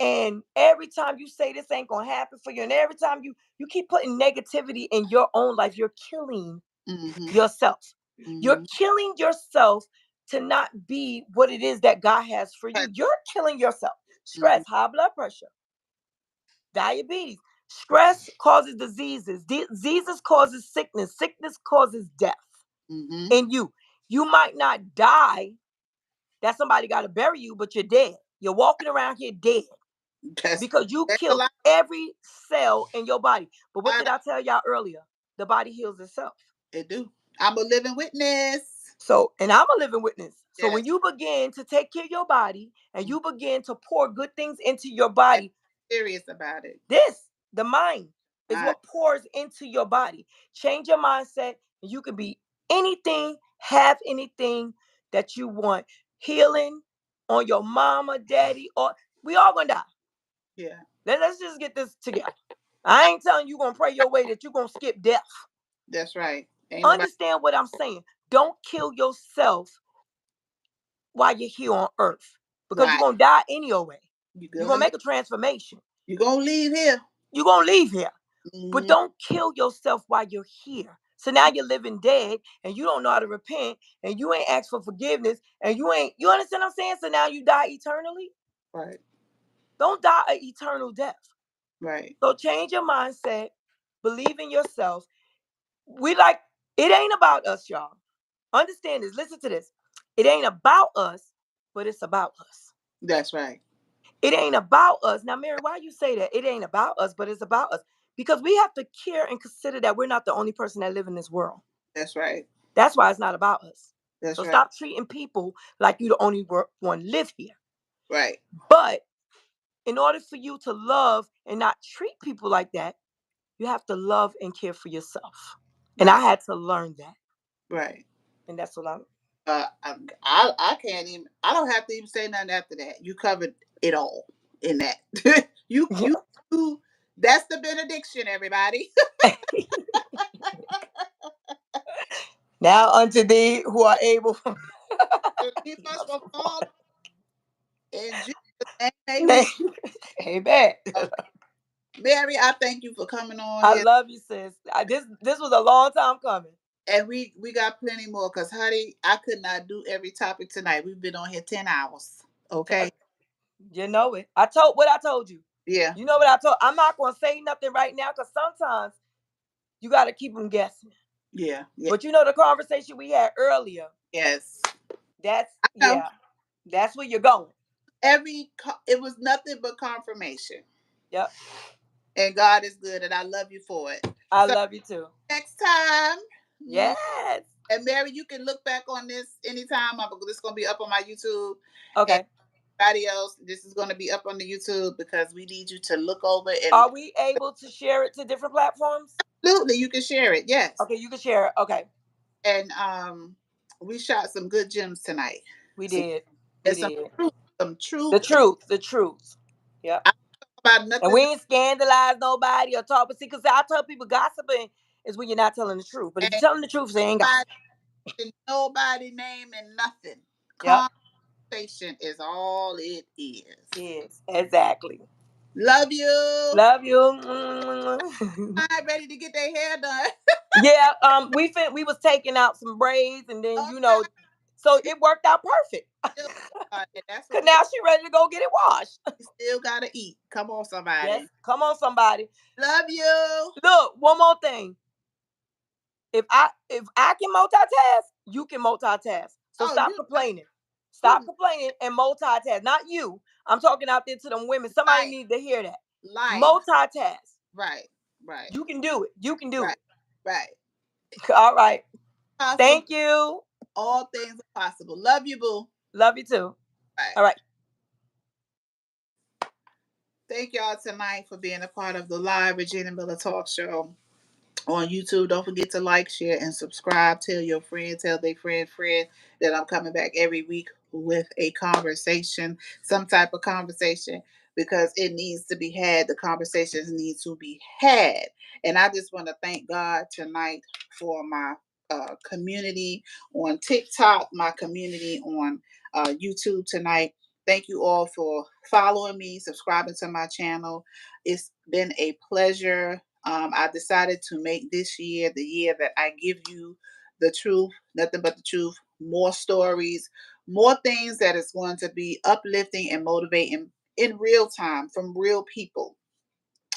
and every time you say this ain't gonna happen for you, and every time you keep putting negativity in your own life, you're killing Mm-hmm. yourself. You're Mm-hmm. killing yourself to not be what it is that God has for you. You're killing yourself. Mm-hmm. Stress, high blood pressure, diabetes. Stress causes diseases. Diseases causes sickness. Sickness causes death Mm-hmm. in you. You might not die. That somebody got to bury you, but you're dead. You're walking around here dead That's because you that's a killed lot. every cell in your body. But what Lot did of I tell y'all earlier? The body heals itself. it do. I'm a living witness. So, and I'm a living witness. So when Yes. you begin to take care of your body and Mm. you begin to pour good things into your And body, serious about it. the mind, is I what pours into your body. Change your mindset, and you can be anything, have anything that you want. Healing on your mama, daddy, or we all gonna die. yeah. Let's just get this together. I ain't telling you gonna pray your way that you're gonna skip death. That's right. Ain't nobody Understand what I'm saying. Don't kill yourself while you're here on earth because you're right. gonna die anyway. You You're gonna gonna leave. make a transformation. You gonna leave here. You're gonna leave here. But Mm-hmm. don't kill yourself while you're here. So now you're living dead and you don't know how to repent and you ain't asked for forgiveness and you understand what I'm saying? So now you die eternally. Right. Don't die an eternal death. Right. So change your mindset, believe in yourself. We like it ain't about us, y'all. Understand this. Listen to this. It ain't about us, but it's about us. That's right. It ain't about us. Now, Mary, why you say that? It ain't about us, but it's about us. Because we have to care and consider that we're not the only person that live in this world. That's right. That's why it's not about us. That's So right. stop treating people like you the only one live here. Right. But in order for you to love and not treat people like that, you have to love and care for yourself. And I Right. had to learn that. Right. And that's what I'm. I can't even. I don't have to even say nothing after that. You covered it all in that. You. That's the benediction, everybody. Now unto thee who are able. To keep us from falling in Jesus' name, amen. Name. Amen. Uh, Mary, I thank you for coming on I here, love you, sis. This was a long time coming. and we got plenty more. Cause, honey, I could not do every topic tonight. We've been on here 10 hours. Okay. You know it. I told what I told you. Yeah. You know what I told. I'm not gonna say nothing right now because sometimes you got to keep them guessing. Yeah. Yeah. But you know the conversation we had earlier. Yes. That's I know. yeah. That's where you're going. It was nothing but confirmation. Yep. And God is good, and I love you for it. I So love you too. next time, Yes. And Mary, you can look back on this anytime. This is gonna be up on my YouTube. And Okay. everybody else, this is gonna be up on the YouTube because we need you to look over and Are we able to share it to different platforms? absolutely you can share it. Yes. Okay, you can share it. Okay. And we shot some good gems tonight. We Some did. We and some did. truth, some The truth. truth. The truth. Yep. I don't know about And we nothing ain't scandalize nobody or talk. But see, because I tell people gossiping is when you're not telling the truth. But if you're ain't telling the truth, they ain't gossip. nobody naming nothing. Yep. Conversation is all it is. Yes. Exactly. Love you. Love you. I'm ready to get their hair done. Yeah. We was taking out some braids, and then Okay. so it worked out perfect. Still, and that's what Cause now she ready to go get it washed. we still gotta eat. Come on, Yes. somebody. Come on, somebody. Love you. Look, one more thing. If I can multitask, you can multitask. So Oh, stop complaining. Stop you complaining and multitask. Not you. I'm talking out there to them women. Somebody life, needs to hear that. life. Multitask. Right, right, You can do it. You can do right, it. right. All right. Possible. Thank you. All things are possible. Love you, boo. Love you too. Right. All right. Thank y'all tonight for being a part of the live Regina Miller Talk Show on YouTube. Don't forget to like, share, and subscribe. Tell your friend, tell their friend that I'm coming back every week with a conversation, some type of conversation, because it needs to be had. The conversations need to be had. And I just want to thank God tonight for my community on TikTok, my community on YouTube tonight. Thank you all for following me, subscribing to my channel. It's been a pleasure. I decided to make this year the year that I give you the truth, nothing but the truth, more stories, more things that is going to be uplifting and motivating in real time from real people.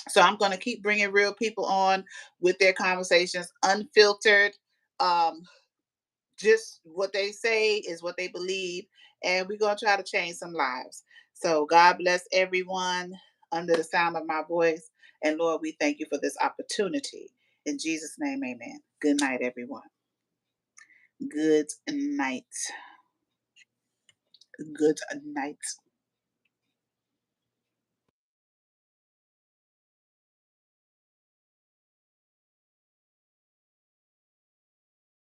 So I'm going to keep bringing real people on with their conversations, unfiltered. Um, just what they say is what they believe, and we're going to try to change some lives. So God bless everyone under the sound of my voice, and Lord, we thank you for this opportunity. In Jesus' name, amen. Good night, everyone. Good night. Good night.